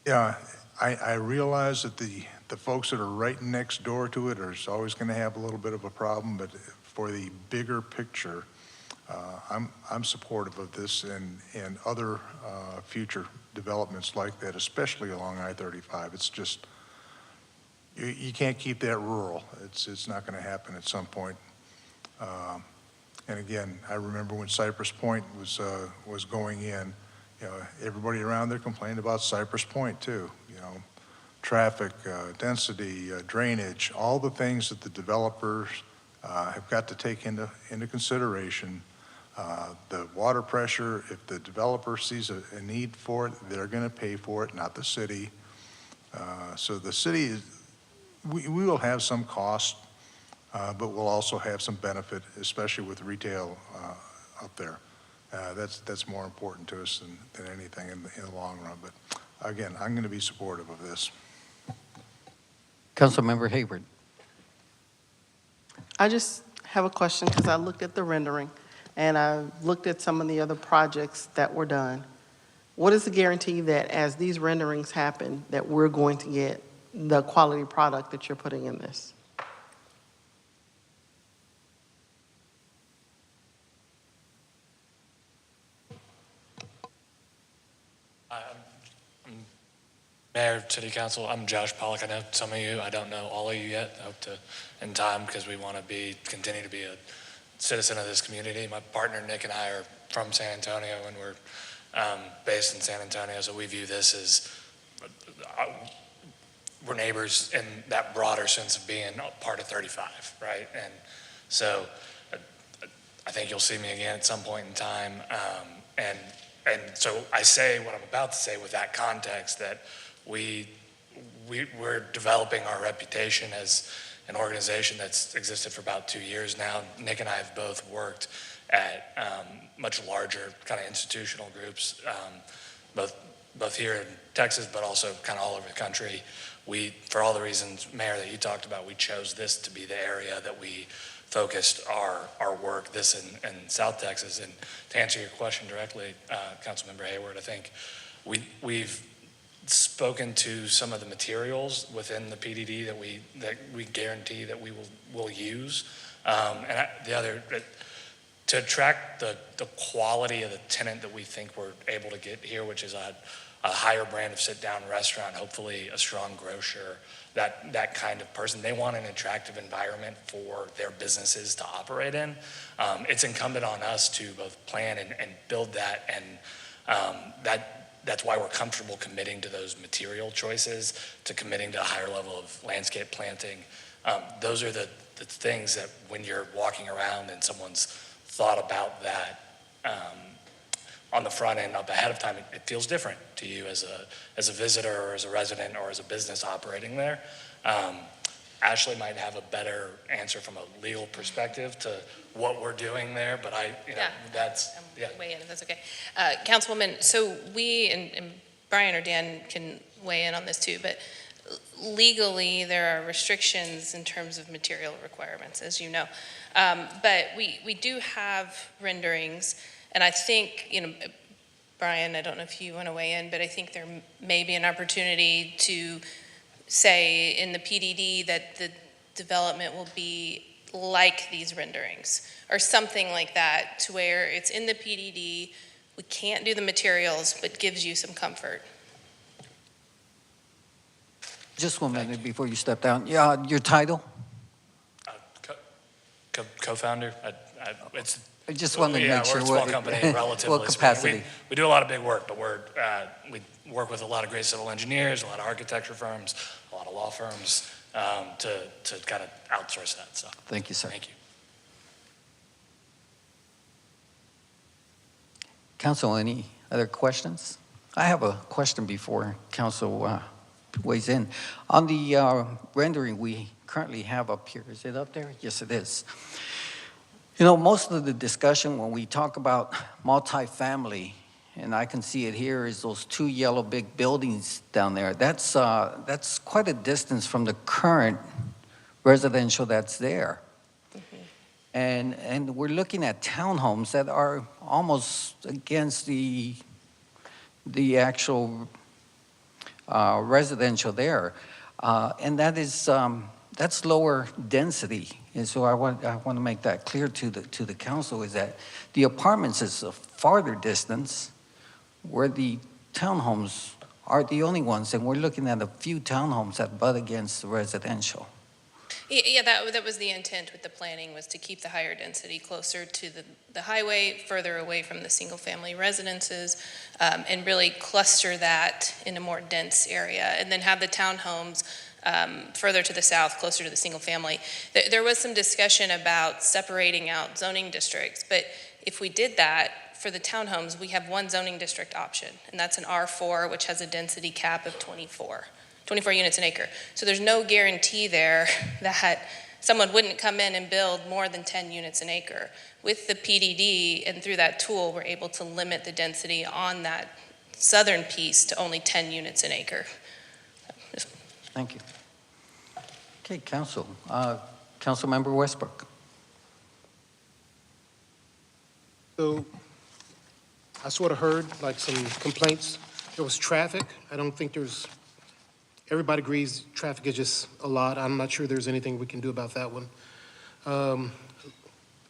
Yeah, I realize that the folks that are right next door to it are always going to have a little bit of a problem, but for the bigger picture, I'm supportive of this and other future developments like that, especially along I-35. It's just, you can't keep that rural. It's not going to happen at some point. And again, I remember when Cypress Point was going in, everybody around there complained about Cypress Point too. Traffic, density, drainage, all the things that the developers have got to take into consideration. The water pressure, if the developer sees a need for it, they're going to pay for it, not the city. So the city, we will have some cost, but we'll also have some benefit, especially with retail up there. That's more important to us than anything in the long run. But again, I'm going to be supportive of this. Councilmember Hayward. I just have a question because I looked at the rendering and I looked at some of the other projects that were done. What is the guarantee that as these renderings happen, that we're going to get the quality product that you're putting in this? Mayor, City Council, I'm Josh Pollock. I know some of you, I don't know all of you yet. I hope to, in time, because we want to continue to be a citizen of this community. My partner Nick and I are from San Antonio, and we're based in San Antonio, so we view this as we're neighbors in that broader sense of being part of 35, right? And so I think you'll see me again at some point in time. And so I say what I'm about to say with that context, that we're developing our reputation as an organization that's existed for about 2 years now. Nick and I have both worked at much larger kind of institutional groups, both here in Texas, but also kind of all over the country. For all the reasons, Mayor, that you talked about, we chose this to be the area that we focused our work, this in South Texas. And to answer your question directly, Councilmember Hayward, I think we've spoken to some of the materials within the PDD that we guarantee that we will use. To attract the quality of the tenant that we think we're able to get here, which is a higher brand of sit-down restaurant, hopefully a strong grocer, that kind of person. They want an attractive environment for their businesses to operate in. It's incumbent on us to both plan and build that, and that's why we're comfortable committing to those material choices, to committing to a higher level of landscape planting. Those are the things that when you're walking around and someone's thought about that on the front end up ahead of time, it feels different to you as a visitor or as a resident or as a business operating there. Ashley might have a better answer from a legal perspective to what we're doing there, but that's. Weigh in if that's okay. Councilwoman, so we, and Brian or Dan can weigh in on this too, but legally there are restrictions in terms of material requirements, as you know. But we do have renderings, and I think, Brian, I don't know if you want to weigh in, but I think there may be an opportunity to say in the PDD that the development will be like these renderings or something like that, to where it's in the PDD, we can't do the materials, but gives you some comfort. Just 1 minute before you step down. Yeah, your title? Co-founder. I just wanted to make sure. We're a small company, relatively. What capacity? We do a lot of big work, but we work with a lot of great civil engineers, a lot of architecture firms, a lot of law firms. to kind of outsource that. So Thank you, sir. thank you. Council, any other questions? I have a question before council weighs in. On the rendering we currently have up here, is it up there? Yes, it is. You know, most of the discussion when we talk about multifamily, and I can see it here, is those two yellow big buildings down there. That's quite a distance from the current residential that's there. And we're looking at townhomes that are almost against the actual residential there. And that is, that's lower density. And so I want to make that clear to the council, is that the apartments is a farther distance where the townhomes are the only ones, and we're looking at a few townhomes that butt against the residential. Yeah, that was the intent with the planning, was to keep the higher density closer to the highway, further away from the single-family residences, and really cluster that in a more dense area, and then have the townhomes further to the south, closer to the single-family. There was some discussion about separating out zoning districts, but if we did that, for the townhomes, we have one zoning district option, and that's an R4, which has a density cap of 24 units an acre. So there's no guarantee there that someone wouldn't come in and build more than 10 units an acre. With the PDD and through that tool, we're able to limit the density on that southern piece to only 10 units an acre. Thank you. Okay, council. Councilmember Westbrook. So I sort of heard like some complaints. There was traffic. I don't think everybody agrees traffic is just a lot. I'm not sure there's anything we can do about that one.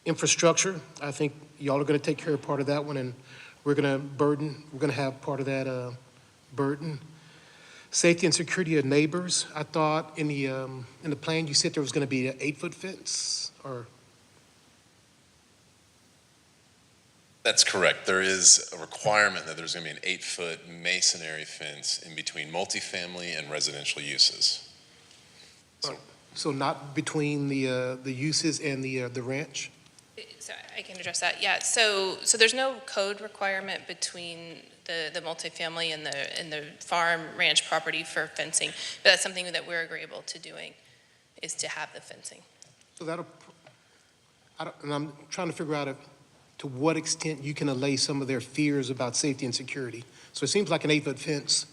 Infrastructure, I think y'all are going to take care of part of that one, and we're going to have part of that burden. Safety and security of neighbors, I thought in the plan you said there was going to be an 8-foot fence, or? That's correct. There is a requirement that there's going to be an 8-foot masonry fence in between multifamily and residential uses. So not between the uses and the ranch? So I can address that. Yeah. So there's no code requirement between the multifamily and the farm ranch property for fencing, but that's something that we're agreeable to doing, is to have the fencing. So and I'm trying to figure out to what extent you can allay some of their fears about safety and security. So it seems like an 8-foot fence.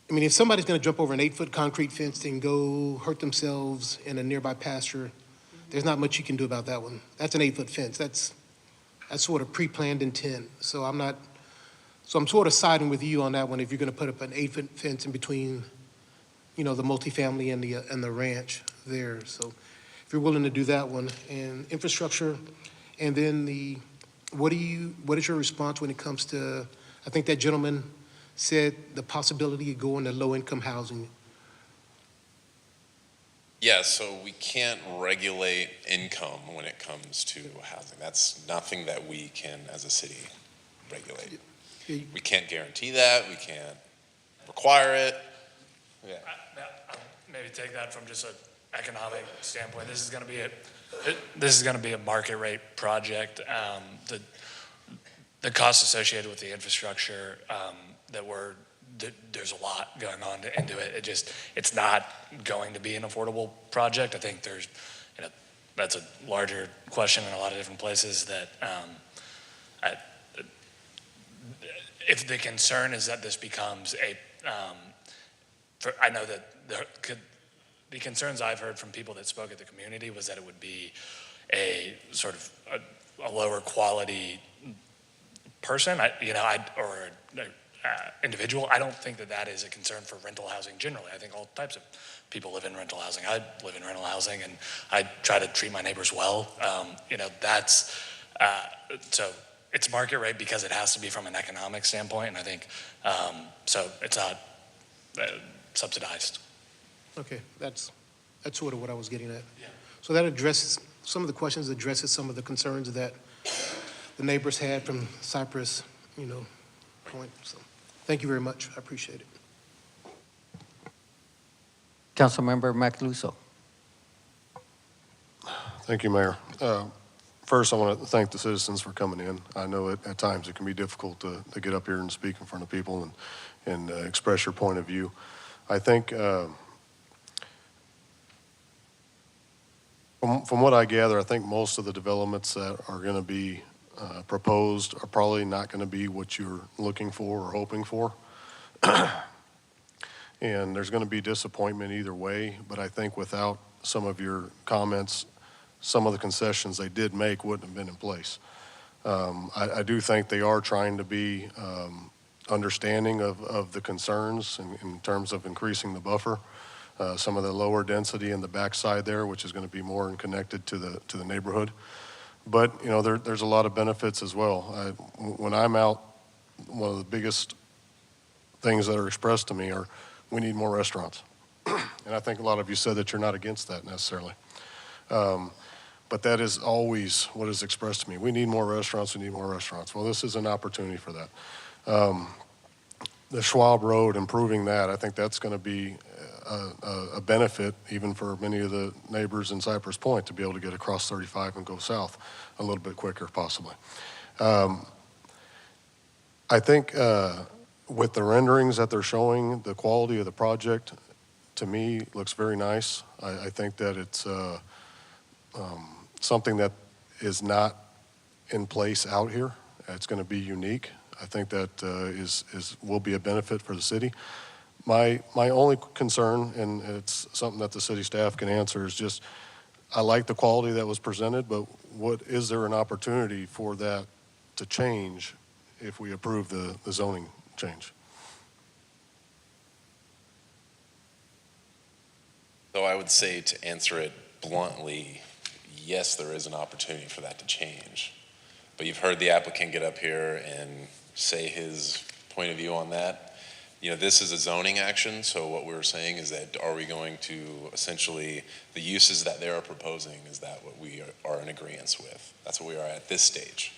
I mean, if somebody's going to jump over an 8-foot concrete fence and go hurt themselves in a nearby pasture, there's not much you can do about that one. That's an 8-foot fence. That's sort of pre-planned intent. So I'm sort of siding with you on that one if you're going to put up an 8-foot fence in between, the multifamily and the ranch there. So if you're willing to do that one, and infrastructure, and then what is your response when it comes to, I think that gentleman said the possibility of going to low-income housing? Yeah, so we can't regulate income when it comes to housing. That's nothing that we can, as a city, regulate. We can't guarantee that. We can't require it. Yeah. I'll maybe take that from just an economic standpoint. This is going to be a market rate project. The costs associated with the infrastructure there's a lot going on into it. It's not going to be an affordable project. I think that's a larger question in a lot of different places that if the concern is that this becomes I know that the concerns I've heard from people that spoke at the community was that it would be a sort of a lower quality person, or individual. I don't think that is a concern for rental housing generally. I think all types of people live in rental housing. I live in rental housing, and I try to treat my neighbors well. So it's market rate because it has to be from an economic standpoint, and I think so it's not subsidized. Okay, that's sort of what I was getting at. Yeah. So that addresses some of the questions, addresses some of the concerns that the neighbors had from Cypress, point. So thank you very much. I appreciate it. Councilmember Macaluso. Thank you, Mayor. First, I want to thank the citizens for coming in. I know at times it can be difficult to get up here and speak in front of people and express your point of view. I think from what I gather, I think most of the developments that are going to be proposed are probably not going to be what you're looking for or hoping for. And there's going to be disappointment either way, but I think without some of your comments, some of the concessions they did make wouldn't have been in place. I do think they are trying to be understanding of the concerns in terms of increasing the buffer, some of the lower density in the backside there, which is going to be more connected to the neighborhood. But you know, there's a lot of benefits as well. When I'm out, one of the biggest things that are expressed to me are, we need more restaurants. And I think a lot of you said that you're not against that necessarily. But that is always what is expressed to me. We need more restaurants, we need more restaurants. Well, this is an opportunity for that. The Schwab Road, improving that, I think that's going to be a benefit even for many of the neighbors in Cypress Point to be able to get across 35 and go south a little bit quicker possibly. I think with the renderings that they're showing, the quality of the project to me looks very nice. I think that it's something that is not in place out here. It's going to be unique. I think that will be a benefit for the city. My only concern, and it's something that the city staff can answer, is just I like the quality that was presented, but is there an opportunity for that to change if we approve the zoning change? So I would say, to answer it bluntly, yes, there is an opportunity for that to change. But you've heard the applicant get up here and say his point of view on that. You know, this is a zoning action, so what we're saying is that are we going to essentially, the uses that they are proposing, is that what we are in agreement with? That's what we are at this stage.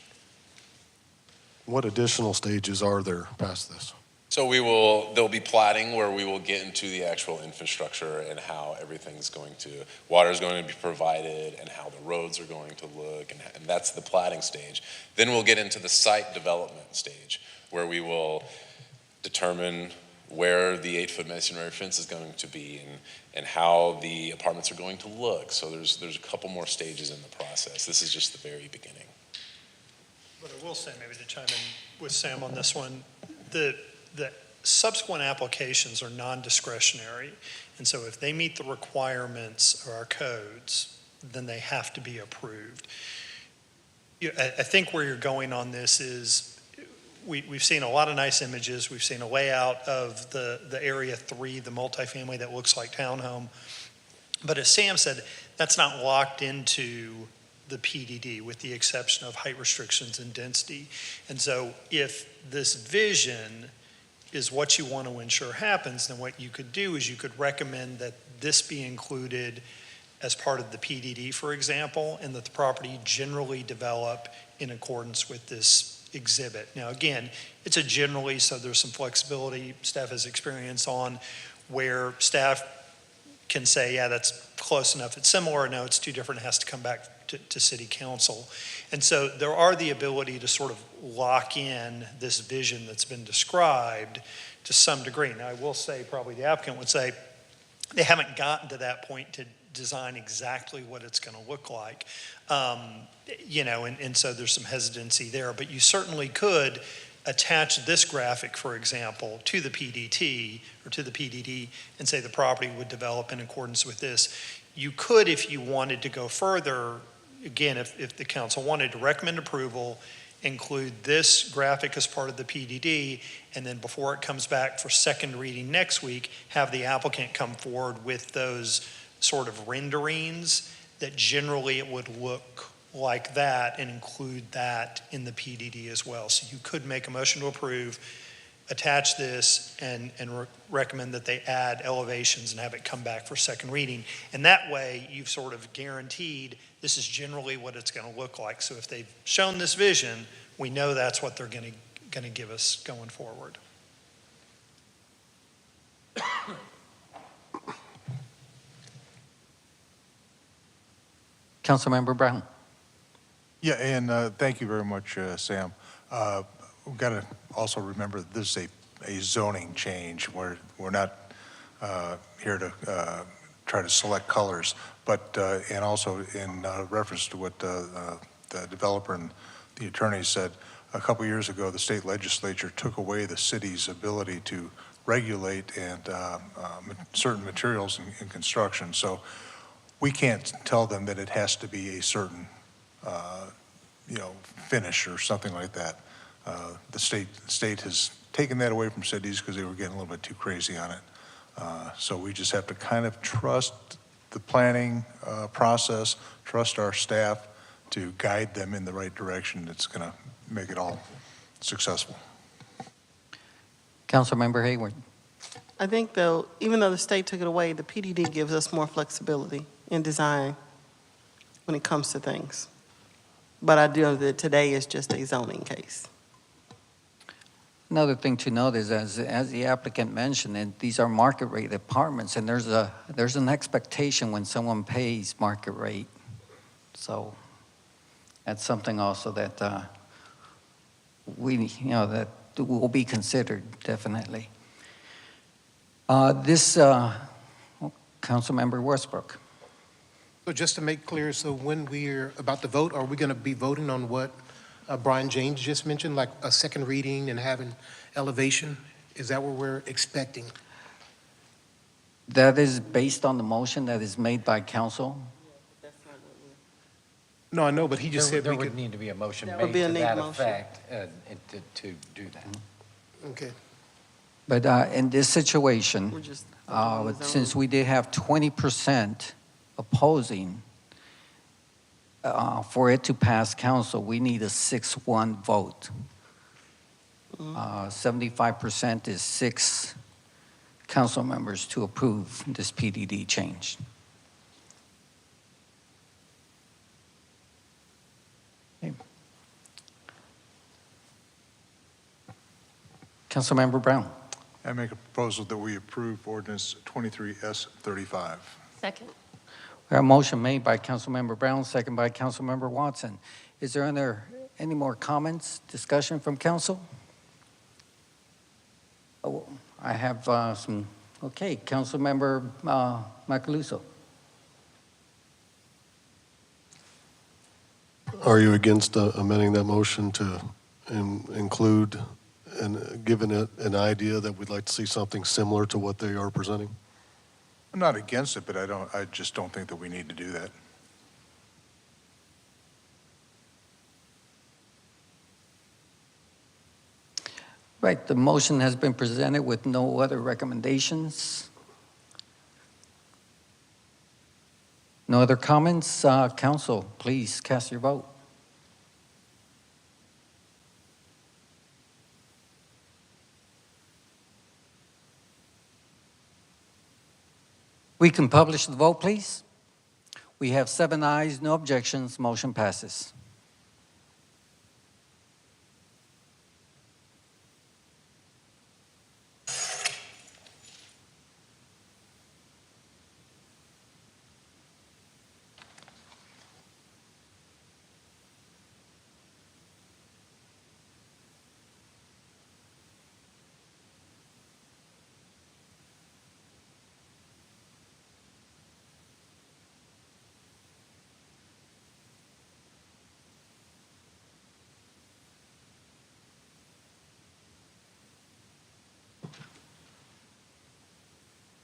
What additional stages are there past this? So there'll be plating where we will get into the actual infrastructure and how everything's going to, water is going to be provided and how the roads are going to look, and that's the plating stage. Then we'll get into the site development stage where we will determine where the 8-foot masonry fence is going to be and how the apartments are going to look. So there's a couple more stages in the process. This is just the very beginning. But I will say, maybe to chime in with Sam on this one, the subsequent applications are non-discretionary, and so if they meet the requirements of our codes, then they have to be approved. I think where you're going on this is we've seen a lot of nice images. We've seen a layout of the Area 3, the multifamily that looks like townhome. But as Sam said, that's not locked into the PDD with the exception of height restrictions and density. And so if this vision is what you want to ensure happens, then what you could do is you could recommend that this be included as part of the PDD, for example, and that the property generally develop in accordance with this exhibit. Now, again, it's a generally, so there's some flexibility staff has experience on where staff can say, yeah, that's close enough, it's similar, no, it's too different, it has to come back to city council. And so there are the ability to sort of lock in this vision that's been described to some degree. Now, I will say, probably the applicant would say, they haven't gotten to that point to design exactly what it's going to look like. You know, and so there's some hesitancy there, but you certainly could attach this graphic, for example, to the PDT or to the PDD and say the property would develop in accordance with this. You could, if you wanted to go further, again, if the council wanted to recommend approval, include this graphic as part of the PDD, and then before it comes back for second reading next week, have the applicant come forward with those sort of renderings that generally it would look like that and include that in the PDD as well. So you could make a motion to approve, attach this, and recommend that they add elevations and have it come back for second reading. And that way you've sort of guaranteed this is generally what it's going to look like. So if they've shown this vision, we know that's what they're going to give us going forward. Councilmember Brown. Yeah, and thank you very much, Sam. We've got to also remember that this is a zoning change. We're not here to try to select colors, but, and also in reference to what the developer and the attorney said, a couple years ago, the state legislature took away the city's ability to regulate and certain materials in construction. So we can't tell them that it has to be a certain, finish or something like that. The state has taken that away from cities because they were getting a little bit too crazy on it. So we just have to kind of trust the planning process, trust our staff to guide them in the right direction that's going to make it all successful. Councilmember Hayward. I think though, even though the state took it away, the PDD gives us more flexibility in design when it comes to things. But I do know that today is just a zoning case. Another thing to note is, as the applicant mentioned, and these are market rate apartments, and there's an expectation when someone pays market rate. So that's something also that that will be considered definitely. Councilmember Westbrook. So just to make clear, so when we're about to vote, are we going to be voting on what Brian James just mentioned, like a second reading and having elevation? Is that what we're expecting? That is based on the motion that is made by council. No, I know, but he just said there we would could. need to be a motion There made would be a to need that motion. effect to do that. Okay. But in this situation, We're just voting on the since zoning. we did have 20% opposing, for it to pass council, we need a 6-1 vote. 75% is 6 council members to approve this PDD change. Okay. Councilmember Brown. I make a proposal that we approve ordinance 23S35. Second. We have a motion made by Councilmember Brown, second by Councilmember Watson. Is there any more comments, discussion from council? Oh, I have some, okay, Councilmember Macaluso. Are you against amending that motion to include and giving it an idea that we'd like to see something similar to what they are presenting? I'm not against it, but I just don't think that we need to do that. Right, the motion has been presented with no other recommendations. No other comments? Council, please cast your vote. We can publish the vote, please. We have 7 ayes, no objections, motion passes.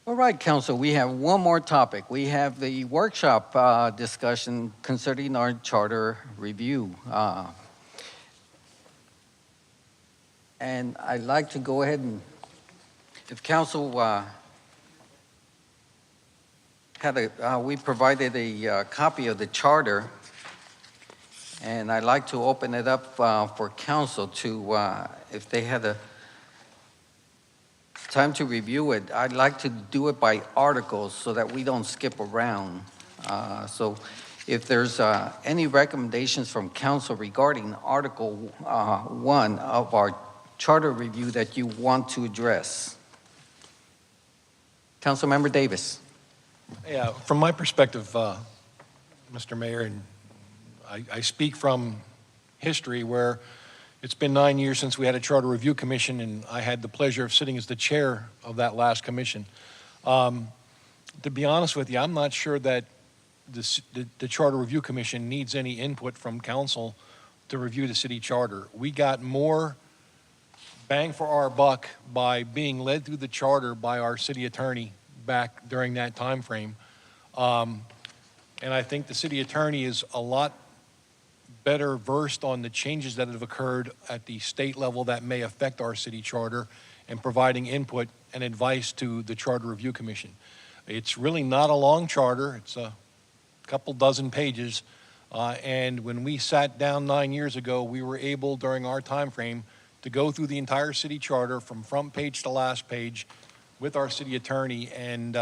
All right, Council, we have one more topic. We have the workshop discussion concerning our charter review. And I'd like to go ahead and, if Council we provided a copy of the charter, and I'd like to open it up for Council to, if they had a time to review it. I'd like to do it by articles so that we don't skip around. So if there's any recommendations from council regarding Article 1 of our charter review that you want to address. Councilmember Davis. Yeah, from my perspective, Mr. Mayor, and I speak from history where it's been 9 years since we had a Charter Review Commission, and I had the pleasure of sitting as the chair of that last commission. To be honest with you, I'm not sure that the Charter Review Commission needs any input from council to review the city charter. We got more bang for our buck by being led through the charter by our city attorney back during that time frame. And I think the city attorney is a lot better versed on the changes that have occurred at the state level that may affect our city charter and providing input and advice to the Charter Review Commission. It's really not a long charter. It's a couple dozen pages. And when we sat down 9 years ago, we were able, during our time frame, to go through the entire city charter from front page to last page with our city attorney and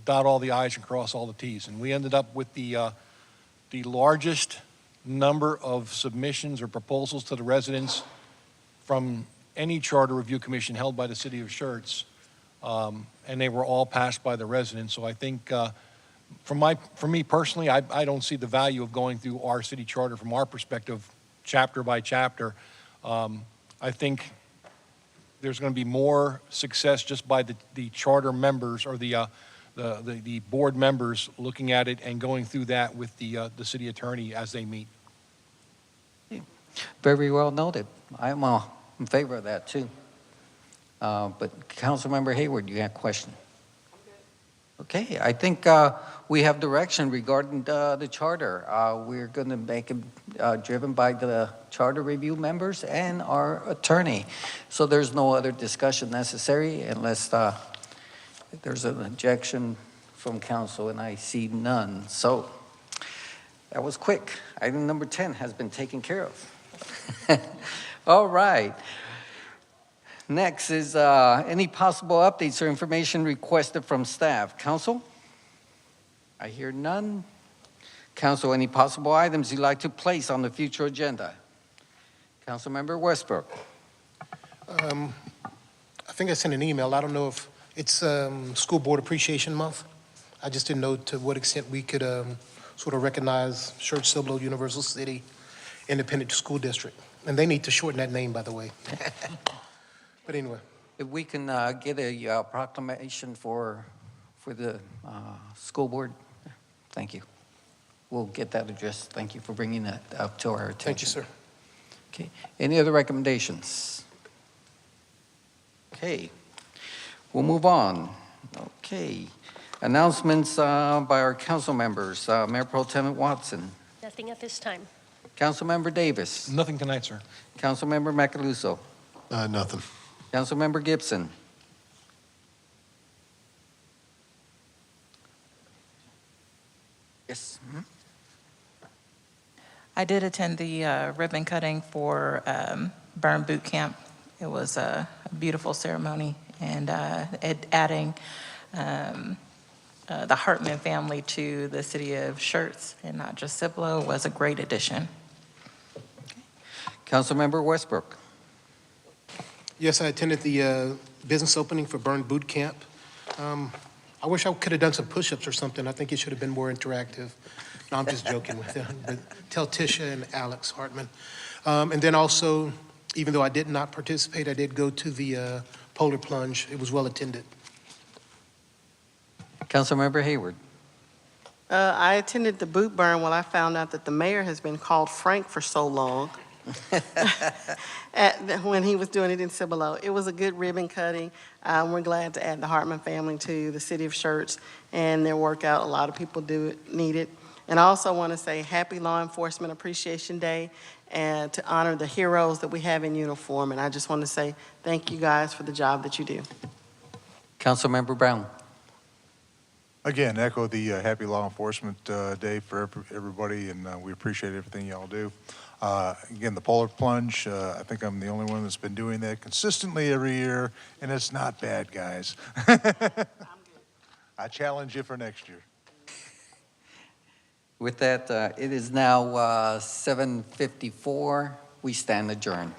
dot all the I's and cross all the T's. And we ended up with the largest number of submissions or proposals to the residents from any Charter Review Commission held by the city of Schertz, and they were all passed by the residents. So I think, for me personally, I don't see the value of going through our city charter from our perspective, chapter by chapter. I think there's going to be more success just by the charter members or the board members looking at it and going through that with the city attorney as they meet. Very well noted. I'm in favor of that too. But Councilmember Hayward, you had a question? Okay, I think we have direction regarding the charter. We're going to make it driven by the charter review members and our attorney. So there's no other discussion necessary unless there's an objection from council, and I see none. So that was quick. Item number 10 has been taken care of. All right. Next is any possible updates or information requested from staff. Council? I hear none. Council, any possible items you'd like to place on the future agenda? Councilmember Westbrook. I think I sent an email. I don't know if it's School Board Appreciation Month. I just didn't know to what extent we could sort of recognize Schertz Cibolo Universal City Independent School District. And they need to shorten that name, by the way. But anyway. If we can get a proclamation for the school board, thank you. We'll get that addressed. Thank you for bringing that up to our attention. Thank you, sir. Okay. Any other recommendations? Okay. We'll move on. Okay. Announcements by our council members. Mayor Pro Tem Watson. Nothing at this time. Councilmember Davis. Nothing tonight, sir. Councilmember Macaluso. Nothing. Councilmember Gibson. Yes. I did attend the ribbon cutting for Burn Boot Camp. It was a beautiful ceremony, and adding the Hartman family to the city of Schertz and not just Cibolo was a great addition. Councilmember Westbrook. Yes, I attended the business opening for Burn Boot Camp. I wish I could have done some push-ups or something. I think it should have been more interactive. No, I'm just joking with them. But tell Tisha and Alex Hartman. And then also, even though I did not participate, I did go to the polar plunge. It was well attended. Councilmember Hayward. I attended the boot burn when I found out that the mayor has been called Frank for so long. When he was doing it in Cibolo. It was a good ribbon cutting. We're glad to add the Hartman family to the city of Schertz and their workout. A lot of people need it. And I also want to say happy Law Enforcement Appreciation Day and to honor the heroes that we have in uniform. And I just want to say thank you guys for the job that you do. Councilmember Brown. Again, echo the Happy Law Enforcement Day for everybody, and we appreciate everything y'all do. Again, the polar plunge, I think I'm the only one that's been doing that consistently every year, and it's not bad, guys. I challenge you for next year. With that, it is now 7:54. We stand adjourned.